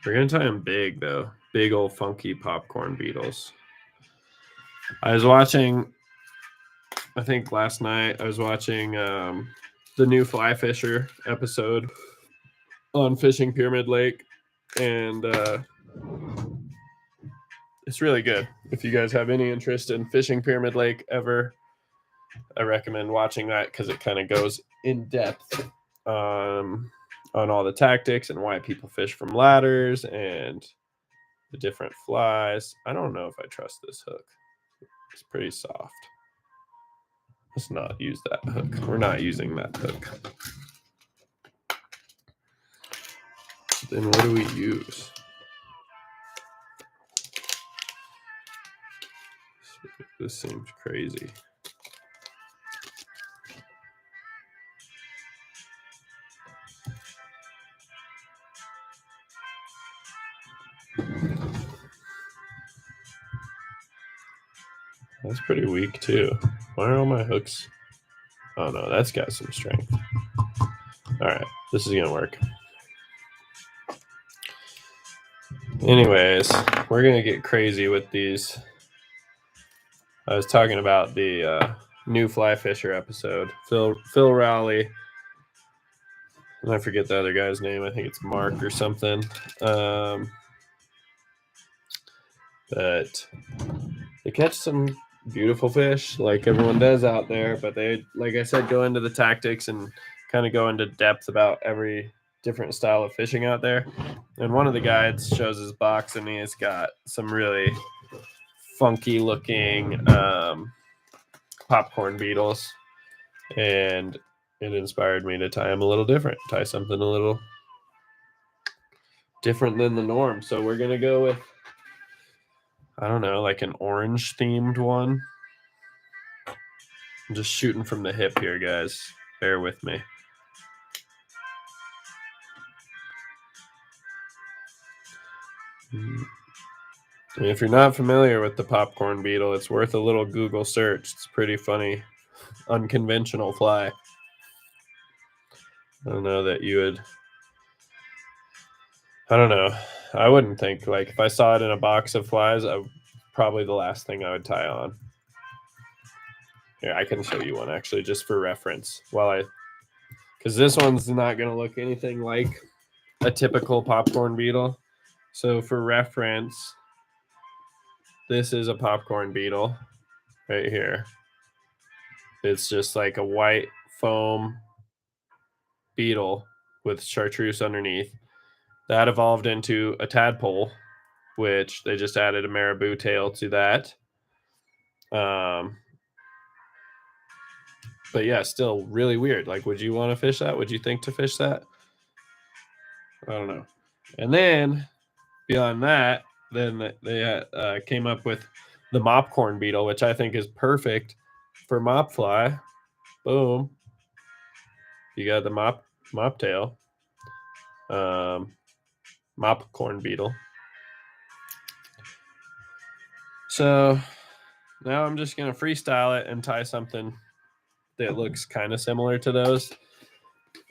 We're gonna tie them big, though. Big old funky popcorn beetles. I was watching, I think last night, I was watching the new Fly Fisher episode on fishing Pyramid Lake, and it's really good. If you guys have any interest in fishing Pyramid Lake ever, I recommend watching that because it kind of goes in depth on all the tactics and why people fish from ladders and the different flies. I don't know if I trust this hook. It's pretty soft. Let's not use that hook. We're not using that hook. Then what do we use? This seems crazy. That's pretty weak too. Why are all my hooks? Oh no, that's got some strength. All right, this is gonna work. Anyways, we're gonna get crazy with these. I was talking about the new Fly Fisher episode. Phil Rowley, and I forget the other guy's name. I think it's Mark or something. But they catch some beautiful fish, like everyone does out there. But they, like I said, go into the tactics and kind of go into depth about every different style of fishing out there. And one of the guides shows his box, and he's got some really funky looking popcorn beetles, and it inspired me to tie them a little different, tie something a little different than the norm. So we're gonna go with, I don't know, like an orange themed one. I'm just shooting from the hip here, guys. Bear with me. If you're not familiar with the popcorn beetle, it's worth a little Google search. It's pretty funny, unconventional fly. I don't know that you would. I don't know. I wouldn't think, like, if I saw it in a box of flies, probably the last thing I would tie on. Here, I can show you one actually, just for reference. Because this one's not going to look anything like a typical popcorn beetle. So for reference, this is a popcorn beetle right here. It's just like a white foam beetle with chartreuse underneath. That evolved into a tadpole, which they just added a marabou tail to that. But yeah, still really weird. Like, would you want to fish that? Would you think to fish that? I don't know. And then beyond that, then they came up with the mopcorn beetle, which I think is perfect for mop fly. Boom. You got the mop tail. Mopcorn beetle. So now I'm just going to freestyle it and tie something that looks kind of similar to those,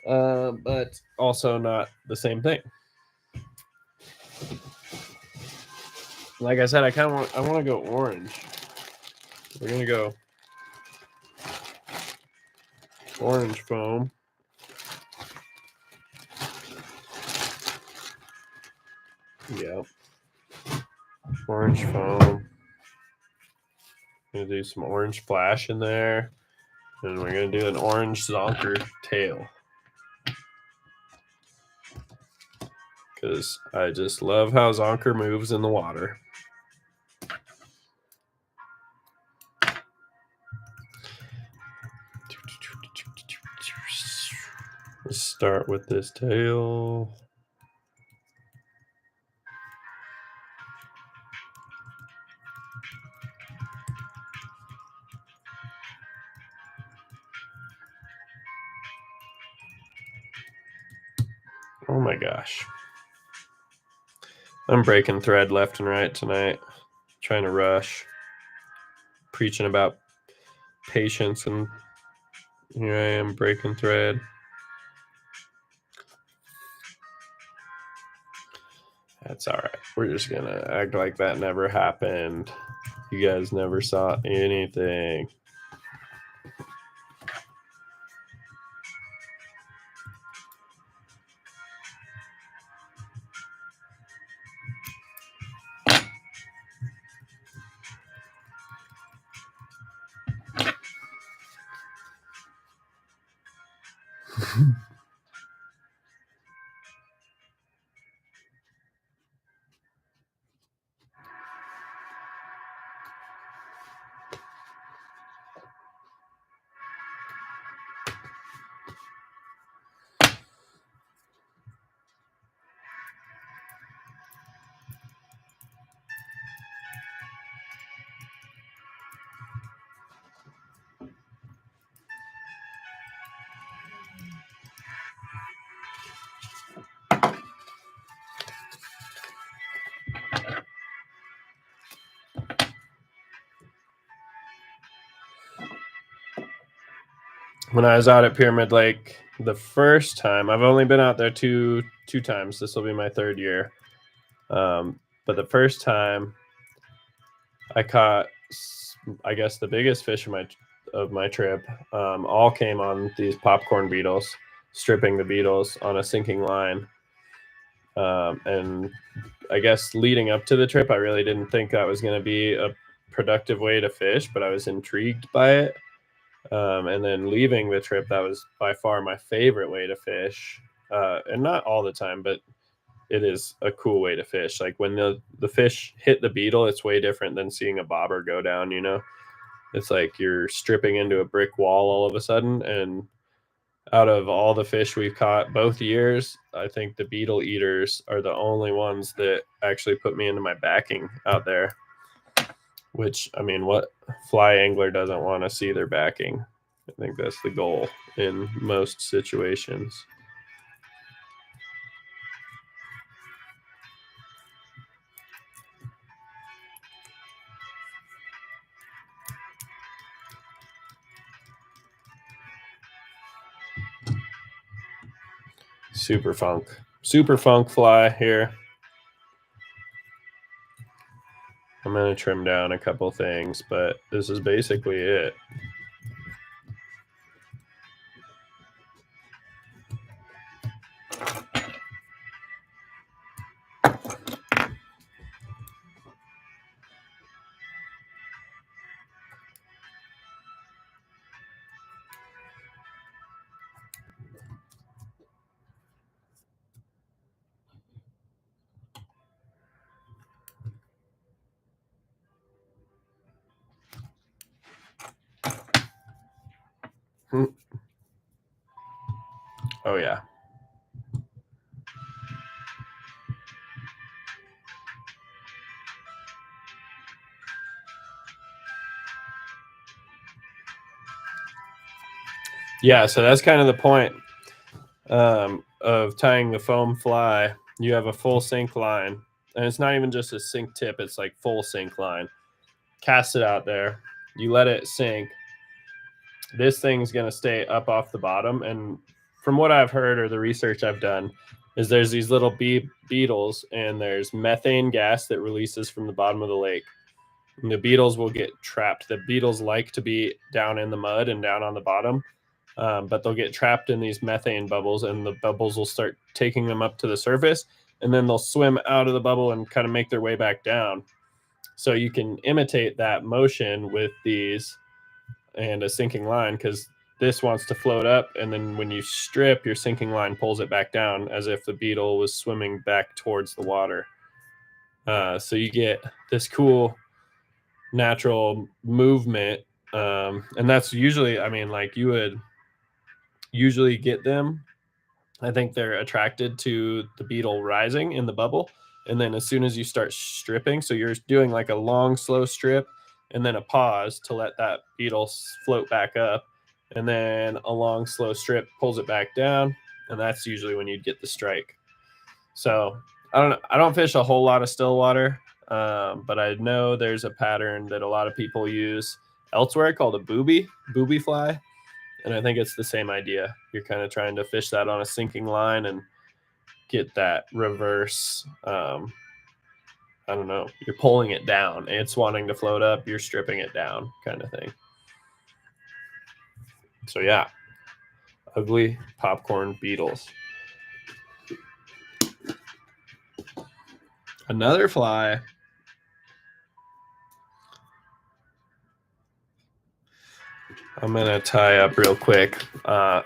but also not the same thing. Like I said, I want to go orange. We're going to go orange foam. Yep. Orange foam. Gonna do some orange flash in there. And we're gonna do an orange zonker tail. Because I just love how zonker moves in the water. Let's start with this tail. Oh my gosh. I'm breaking thread left and right tonight. Trying to rush. Preaching about patience, and here I am breaking thread. That's all right. We're just going to act like that never happened. You guys never saw anything. When I was out at Pyramid Lake the first time, I've only been out there two times. This will be my third year. But the first time I caught, I guess, the biggest fish of my trip, all came on these popcorn beetles, stripping the beetles on a sinking line. And I guess leading up to the trip, I really didn't think that was going to be a productive way to fish, but I was intrigued by it. And then leaving the trip, that was by far my favorite way to fish. And not all the time, but it is a cool way to fish. Like when the fish hit the beetle, it's way different than seeing a bobber go down, you know? It's like you're stripping into a brick wall all of a sudden. And out of all the fish we've caught both years, I think the beetle eaters are the only ones that actually put me into my backing out there. Which, I mean, what fly angler doesn't want to see their backing? I think that's the goal in most situations. Super funk fly here. I'm going to trim down a couple things, but this is basically it. Oh, yeah. Yeah, so that's kind of the point of tying the foam fly. You have a full sink line, and it's not even just a sink tip, it's like full sink line. Cast it out there. You let it sink. This thing's going to stay up off the bottom. And from what I've heard or the research I've done, is there's these little beetles, and there's methane gas that releases from the bottom of the lake. And the beetles will get trapped. The beetles like to be down in the mud and down on the bottom, but they'll get trapped in these methane bubbles, and the bubbles will start taking them up to the surface, and then they'll swim out of the bubble and kind of make their way back down. So you can imitate that motion with these and a sinking line, because this wants to float up, and then when you strip, your sinking line pulls it back down as if the beetle was swimming back towards the water. So you get this cool natural movement, and that's usually, I mean, like, you would usually get them, I think they're attracted to the beetle rising in the bubble, and then as soon as you start stripping, so you're doing like a long slow strip and then a pause to let that beetle float back up, and then a long slow strip pulls it back down, and that's usually when you'd get the strike. So I don't fish a whole lot of still water, but I know there's a pattern that a lot of people use elsewhere called a booby fly, and I think it's the same idea. You're kind of trying to fish that on a sinking line and get that reverse. I don't know. You're pulling it down. It's wanting to float up. You're stripping it down, kind of thing. So yeah, ugly popcorn beetles. Another fly. I'm gonna tie up real quick.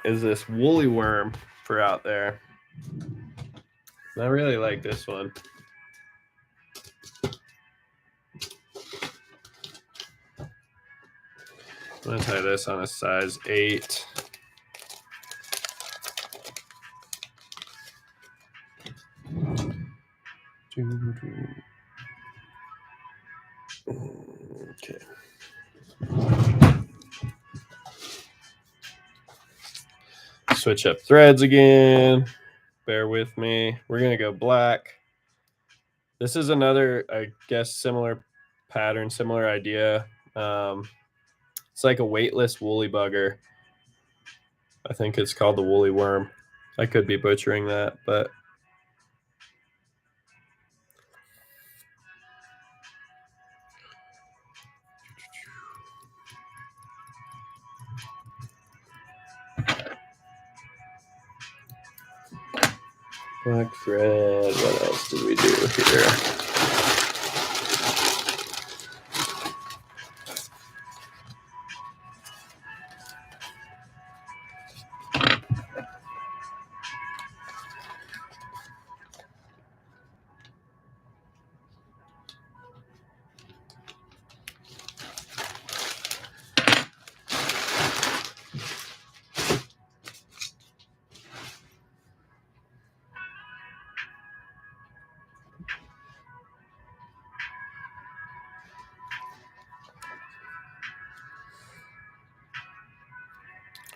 Is this woolly worm for out there? I really like this one. I'm gonna tie this on a size 8. Okay. Switch up threads again. Bear with me. We're gonna go black. This is another, I guess, similar pattern, similar idea. It's like a weightless woolly bugger. I think it's called the woolly worm. I could be butchering that, but black thread. What else did we do here?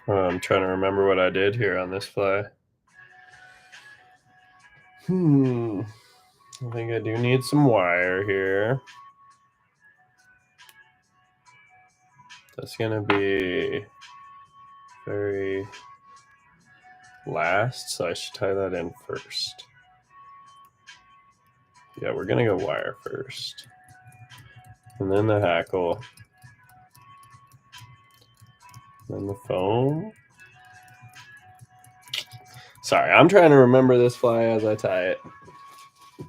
I'm trying to remember what I did here on this fly. I think I do need some wire here. That's gonna be very last, so I should tie that in first. Yeah, we're gonna go wire first. And then the hackle. Then the foam. Sorry, I'm trying to remember this fly as I tie it.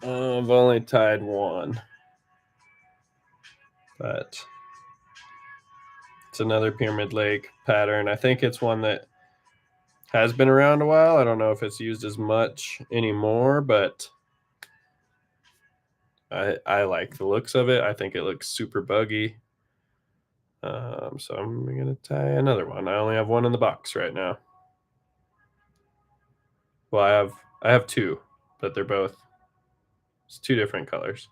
I've only tied one. But it's another Pyramid Lake pattern. I think it's one that has been around a while. I don't know if it's used as much anymore, but I like the looks of it. I think it looks super buggy. So I'm going to tie another one. I only have one in the box right now. Well, I have two, but they're both, it's two different colors.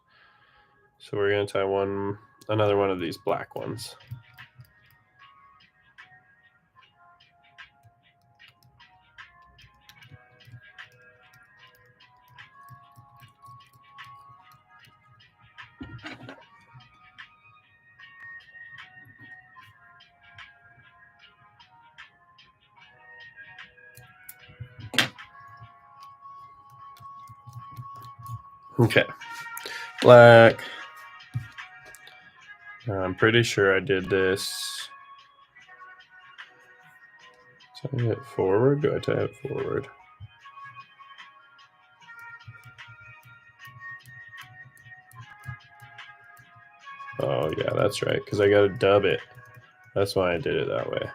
So we're going to tie another one of these black ones. Okay, black. I'm pretty sure I did this. Tie it forward? Do I tie it forward? Oh, yeah, that's right, because I got to dub it. That's why I did it that way.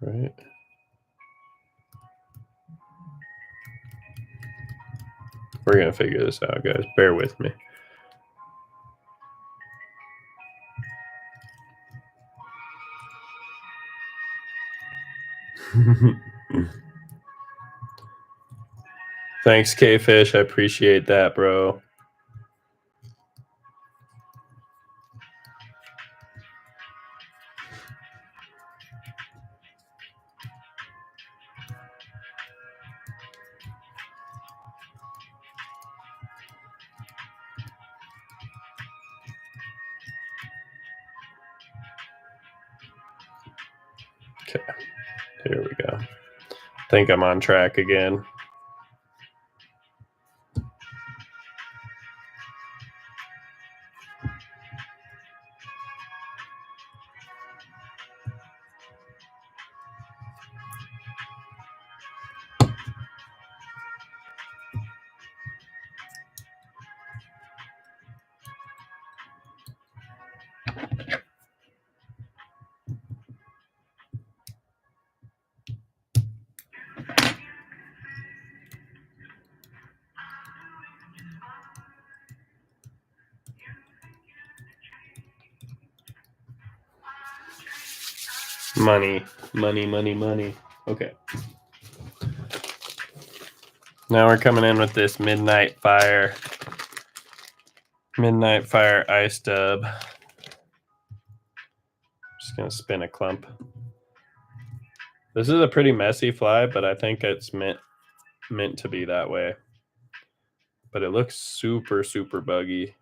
Right? We're going to figure this out, guys. Bear with me. Thanks, K-Fish. I appreciate that, bro. Okay, here we go. I think I'm on track again. Money, money, money, money. Okay. Now we're coming in with this Midnight Fire ice dub. Just gonna spin a clump. This is a pretty messy fly, but I think it's meant to be that way. But it looks super, super buggy.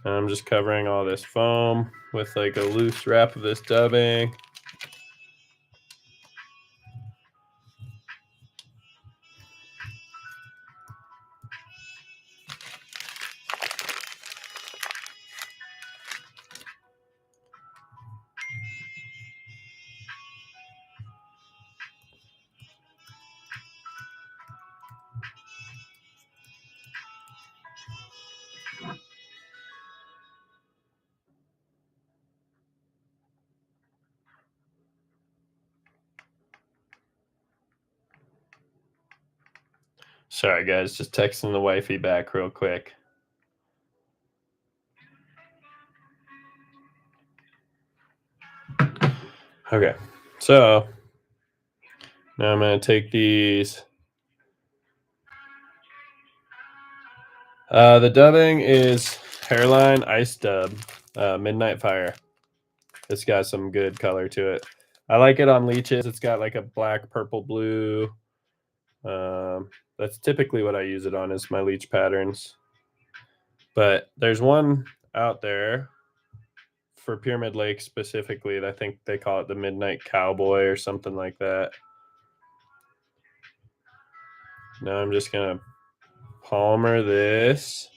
And I'm just covering all this foam with like a loose wrap of this dubbing. Sorry, guys, just texting the wifey back real quick. Okay, so now I'm going to take these. The dubbing is Hairline Ice Dub, Midnight Fire. It's got some good color to it. I like it on Leeches. It's got like a black, purple, blue. That's typically what I use it on, is my Leech patterns. But there's one out there for Pyramid Lake specifically, I think they call it the Midnight Cowboy or something like that. Now I'm just going to palmer this.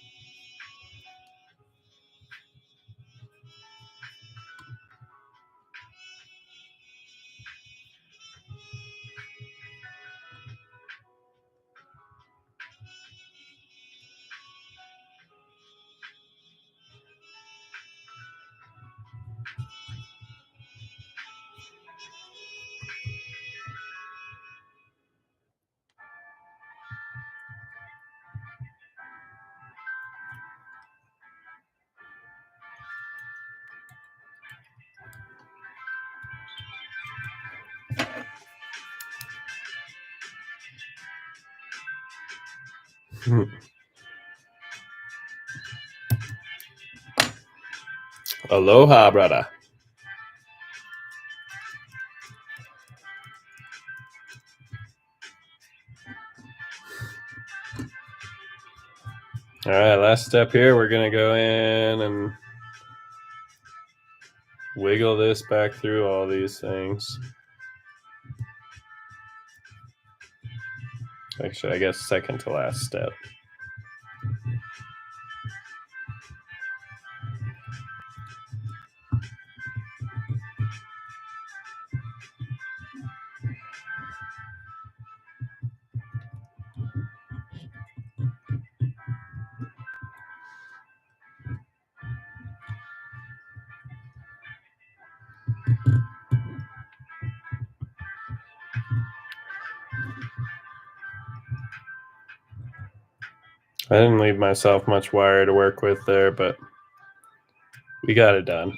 Aloha, brother. All right, last step here. We're going to go in and wiggle this back through all these things. Actually, I guess second to last step. I didn't leave myself much wire to work with there, but we got it done.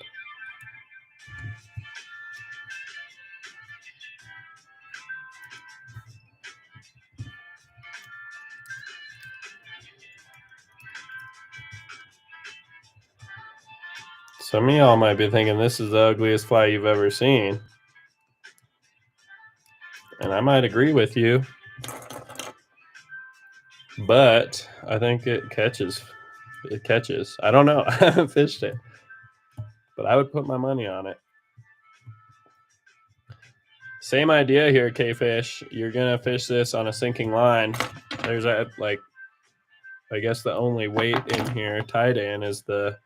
Some of y'all might be thinking this is the ugliest fly you've ever seen. And I might agree with you. But I think it catches. It catches. I don't know. I haven't fished it. But I would put my money on it. Same idea here, K-Fish. You're going to fish this on a sinking line. There's a, like, I guess the only weight in here tied in is the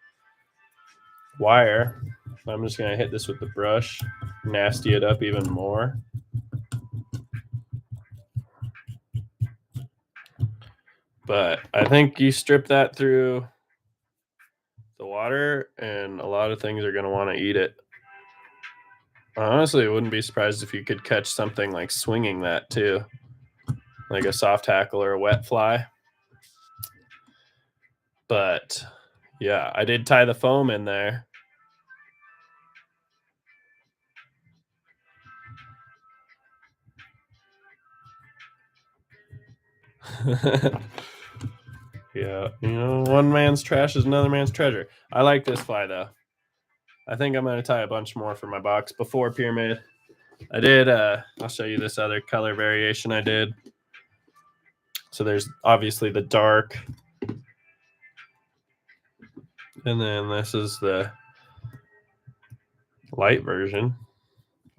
wire. I'm just going to hit this with the brush, nasty it up even more. But I think you strip that through the water and a lot of things are going to want to eat it. Honestly, I wouldn't be surprised if you could catch something like swinging that too, like a soft tackle or a wet fly. But yeah, I did tie the foam in there. Yeah, you know, one man's trash is another man's treasure. I like this fly though. I think I'm going to tie a bunch more for my box before Pyramid. I did, I'll show you this other color variation I did. So there's obviously the dark. And then this is the light version.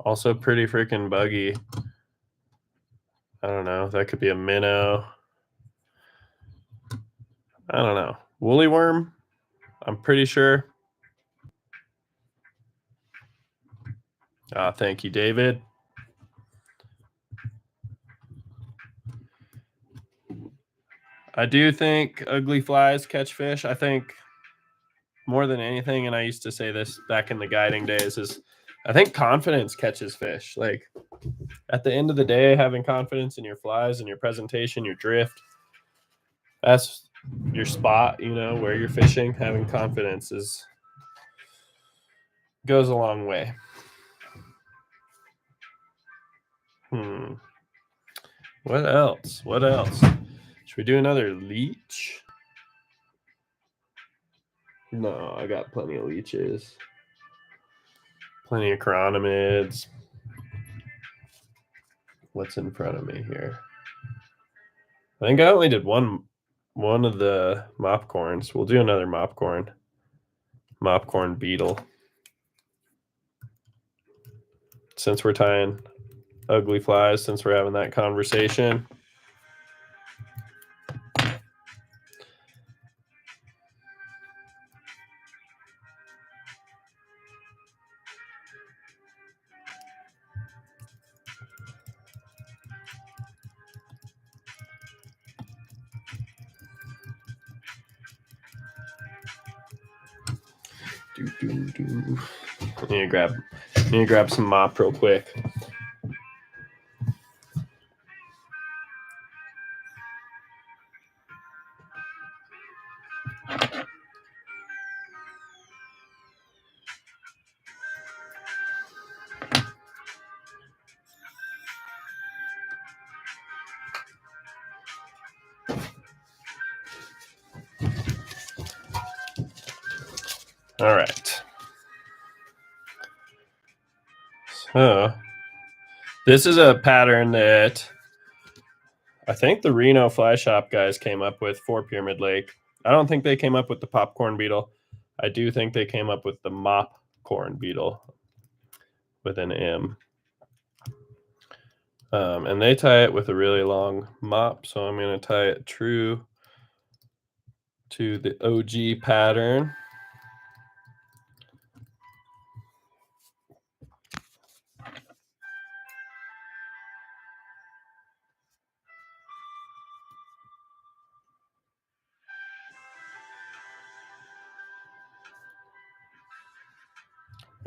Also pretty freaking buggy. I don't know. That could be a minnow. I don't know. Woolly worm, I'm pretty sure. Thank you, David. I do think ugly flies catch fish. I think more than anything, and I used to say this back in the guiding days, is I think confidence catches fish. Like at the end of the day, having confidence in your flies and your presentation, your drift, that's your spot, you know, where you're fishing. Having confidence goes a long way. What else? What else? Should we do another leech? No, I got plenty of leeches. Plenty of chironomids. What's in front of me here? I think I only did one of the mopcorns. We'll do another mopcorn beetle. since we're tying ugly flies, since we're having that conversation. I need to grab some mop real quick. All right. So this is a pattern that I think the Reno Fly Shop guys came up with for Pyramid Lake. I don't think they came up with the popcorn beetle. I do think they came up with the mop corn beetle with an M. And they tie it with a really long mop. So I'm going to tie it true to the OG pattern.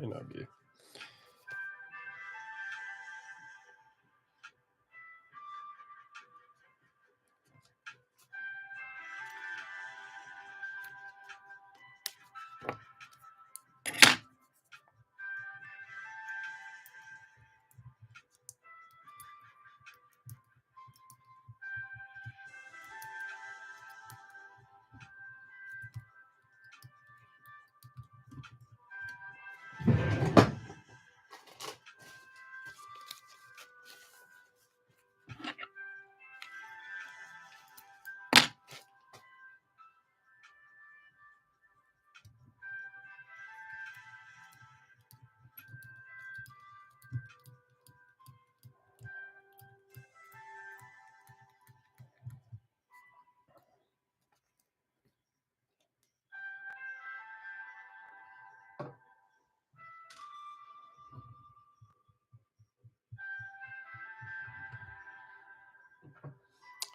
Might not be.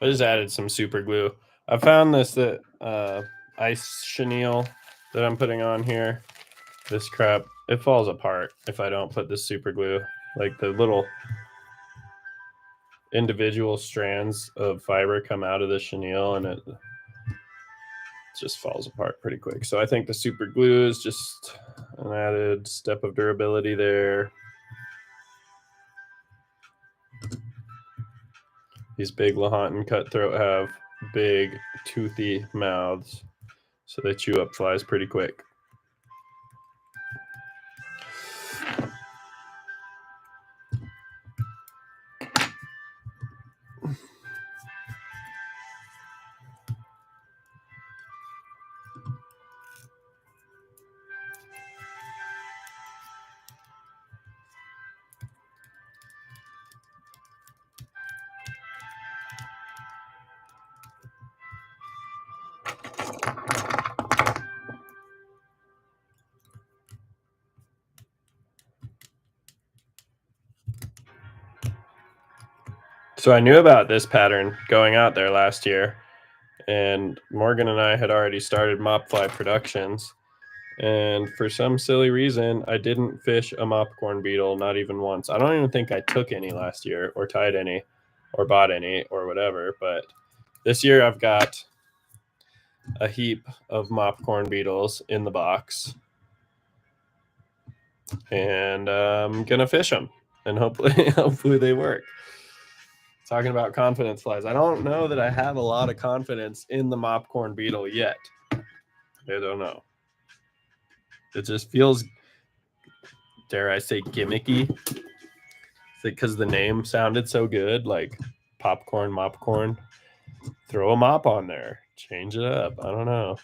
I just added some super glue. I found this ice chenille that I'm putting on here. This crap, it falls apart if I don't put this super glue. Like the little individual strands of fiber come out of the chenille and it just falls apart pretty quick. So I think the super glue is just an added step of durability there. These big Lahontan cutthroat have big toothy mouths, so they chew up flies pretty quick. So I knew about this pattern going out there last year, and Morgan and I had already started mop fly productions. And for some silly reason, I didn't fish a mopcorn beetle, not even once. I don't even think I took any last year or tied any or bought any or whatever. But this year I've got a heap of mopcorn beetles in the box. And I'm going to fish them. And hopefully they work. Talking about confidence flies. I don't know that I have a lot of confidence in the mopcorn beetle yet. I don't know. It just feels, dare I say, gimmicky. Because the name sounded so good, like popcorn, mopcorn. Throw a mop on there. Change it up. I don't know.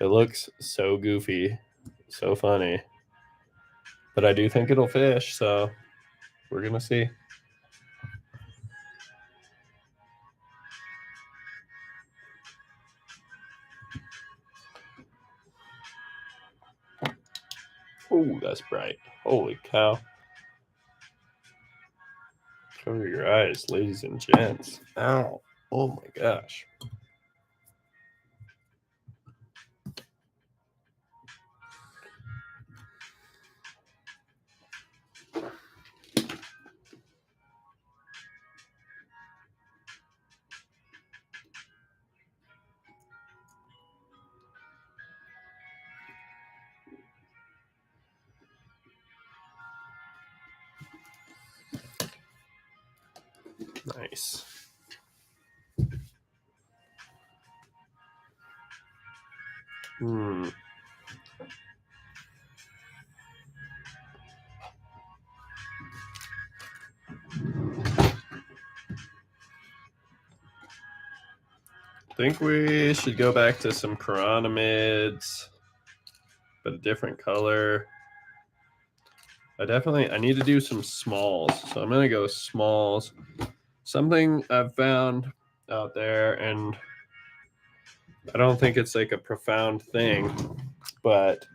It looks so goofy. So funny. But I do think it'll fish, so we're going to see. Oh, that's bright. Holy cow. Cover your eyes, ladies and gents. Ow. Oh my gosh. Nice. I think we should go back to some Chironomids, but a different color. I need to do some smalls, so I'm gonna go smalls. Something I've found out there, and I don't think it's like a profound thing, but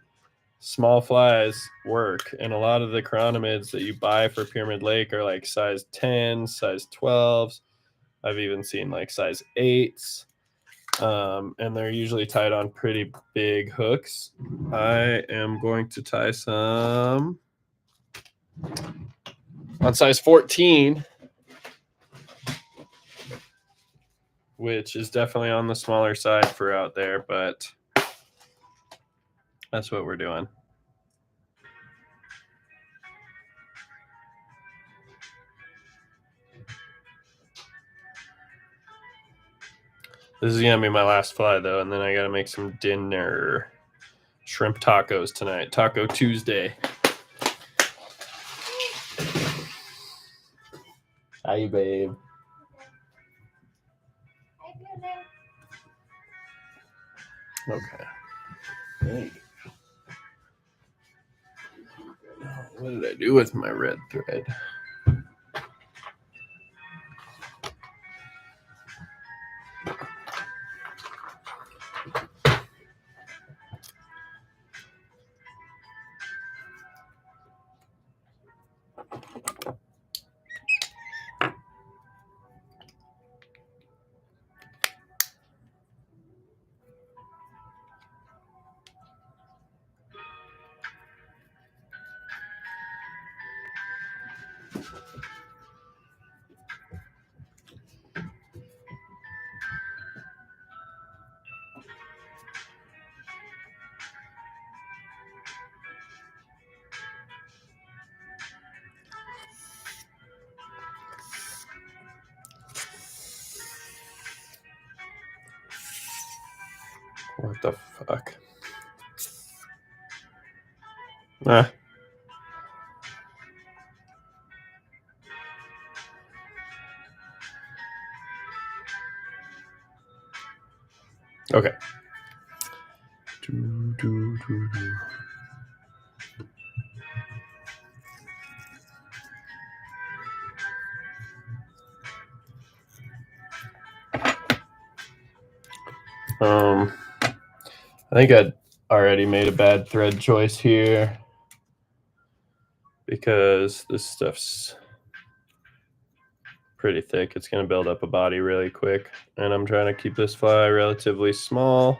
small flies work, and a lot of the Chironomids that you buy for Pyramid Lake are like size 10, size 12s. I've even seen like size 8s. And they're usually tied on pretty big hooks. I am going to tie some on size 14, which is definitely on the smaller side for out there, but that's what we're doing. This is going to be my last fly, though, and then I got to make some dinner. Shrimp tacos tonight. Taco Tuesday. Hi, babe. Okay. Hey. What did I do with my red thread? What the fuck? Ah. Okay. I think I'd already made a bad thread choice here because this stuff's pretty thick. It's going to build up a body really quick, and I'm trying to keep this fly relatively small,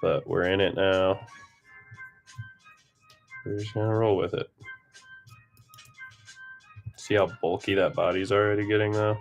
but we're in it now. We're just going to roll with it. See how bulky that body's already getting, though?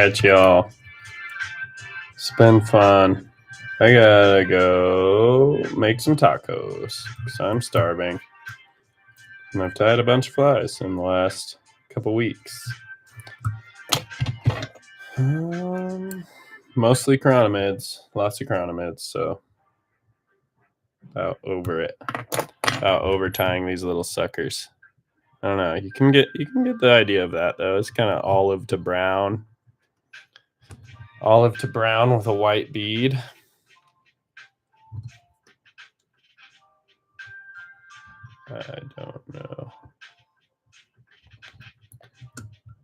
right, y'all. It's been fun. I gotta go make some tacos because I'm starving. And I've tied a bunch of flies in the last couple weeks. Mostly chironomids. Lots of chironomids, so about over it. About over tying these little suckers. I don't know. You can get the idea of that though. It's kind of olive to brown. Olive to brown with a white bead. I don't know.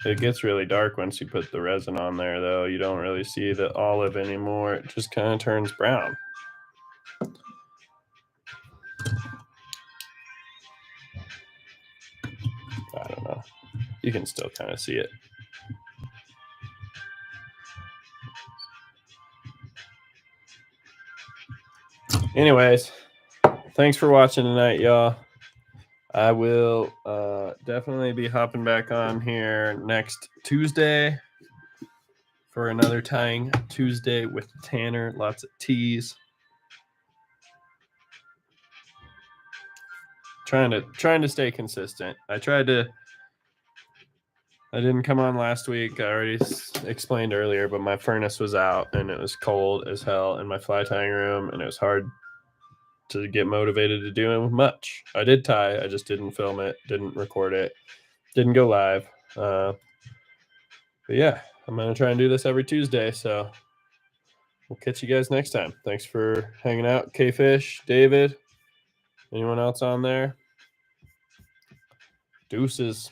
It gets really dark once you put the resin on there, though. You don't really see the olive anymore. It just kind of turns brown. I don't know. You can still kind of see it. Anyways, thanks for watching tonight, y'all. I will definitely be hopping back on here next Tuesday for another Tying Tuesday with Tanner. Lots of teas. Trying to stay consistent. I didn't come on last week. I already explained earlier, but my furnace was out and it was cold as hell in my fly tying room, and it was hard to get motivated to do much. I did tie. I just didn't film it, didn't record it, didn't go live. But yeah, I'm going to try and do this every Tuesday. So we'll catch you guys next time. Thanks for hanging out. K-Fish, David, anyone else on there? Deuces.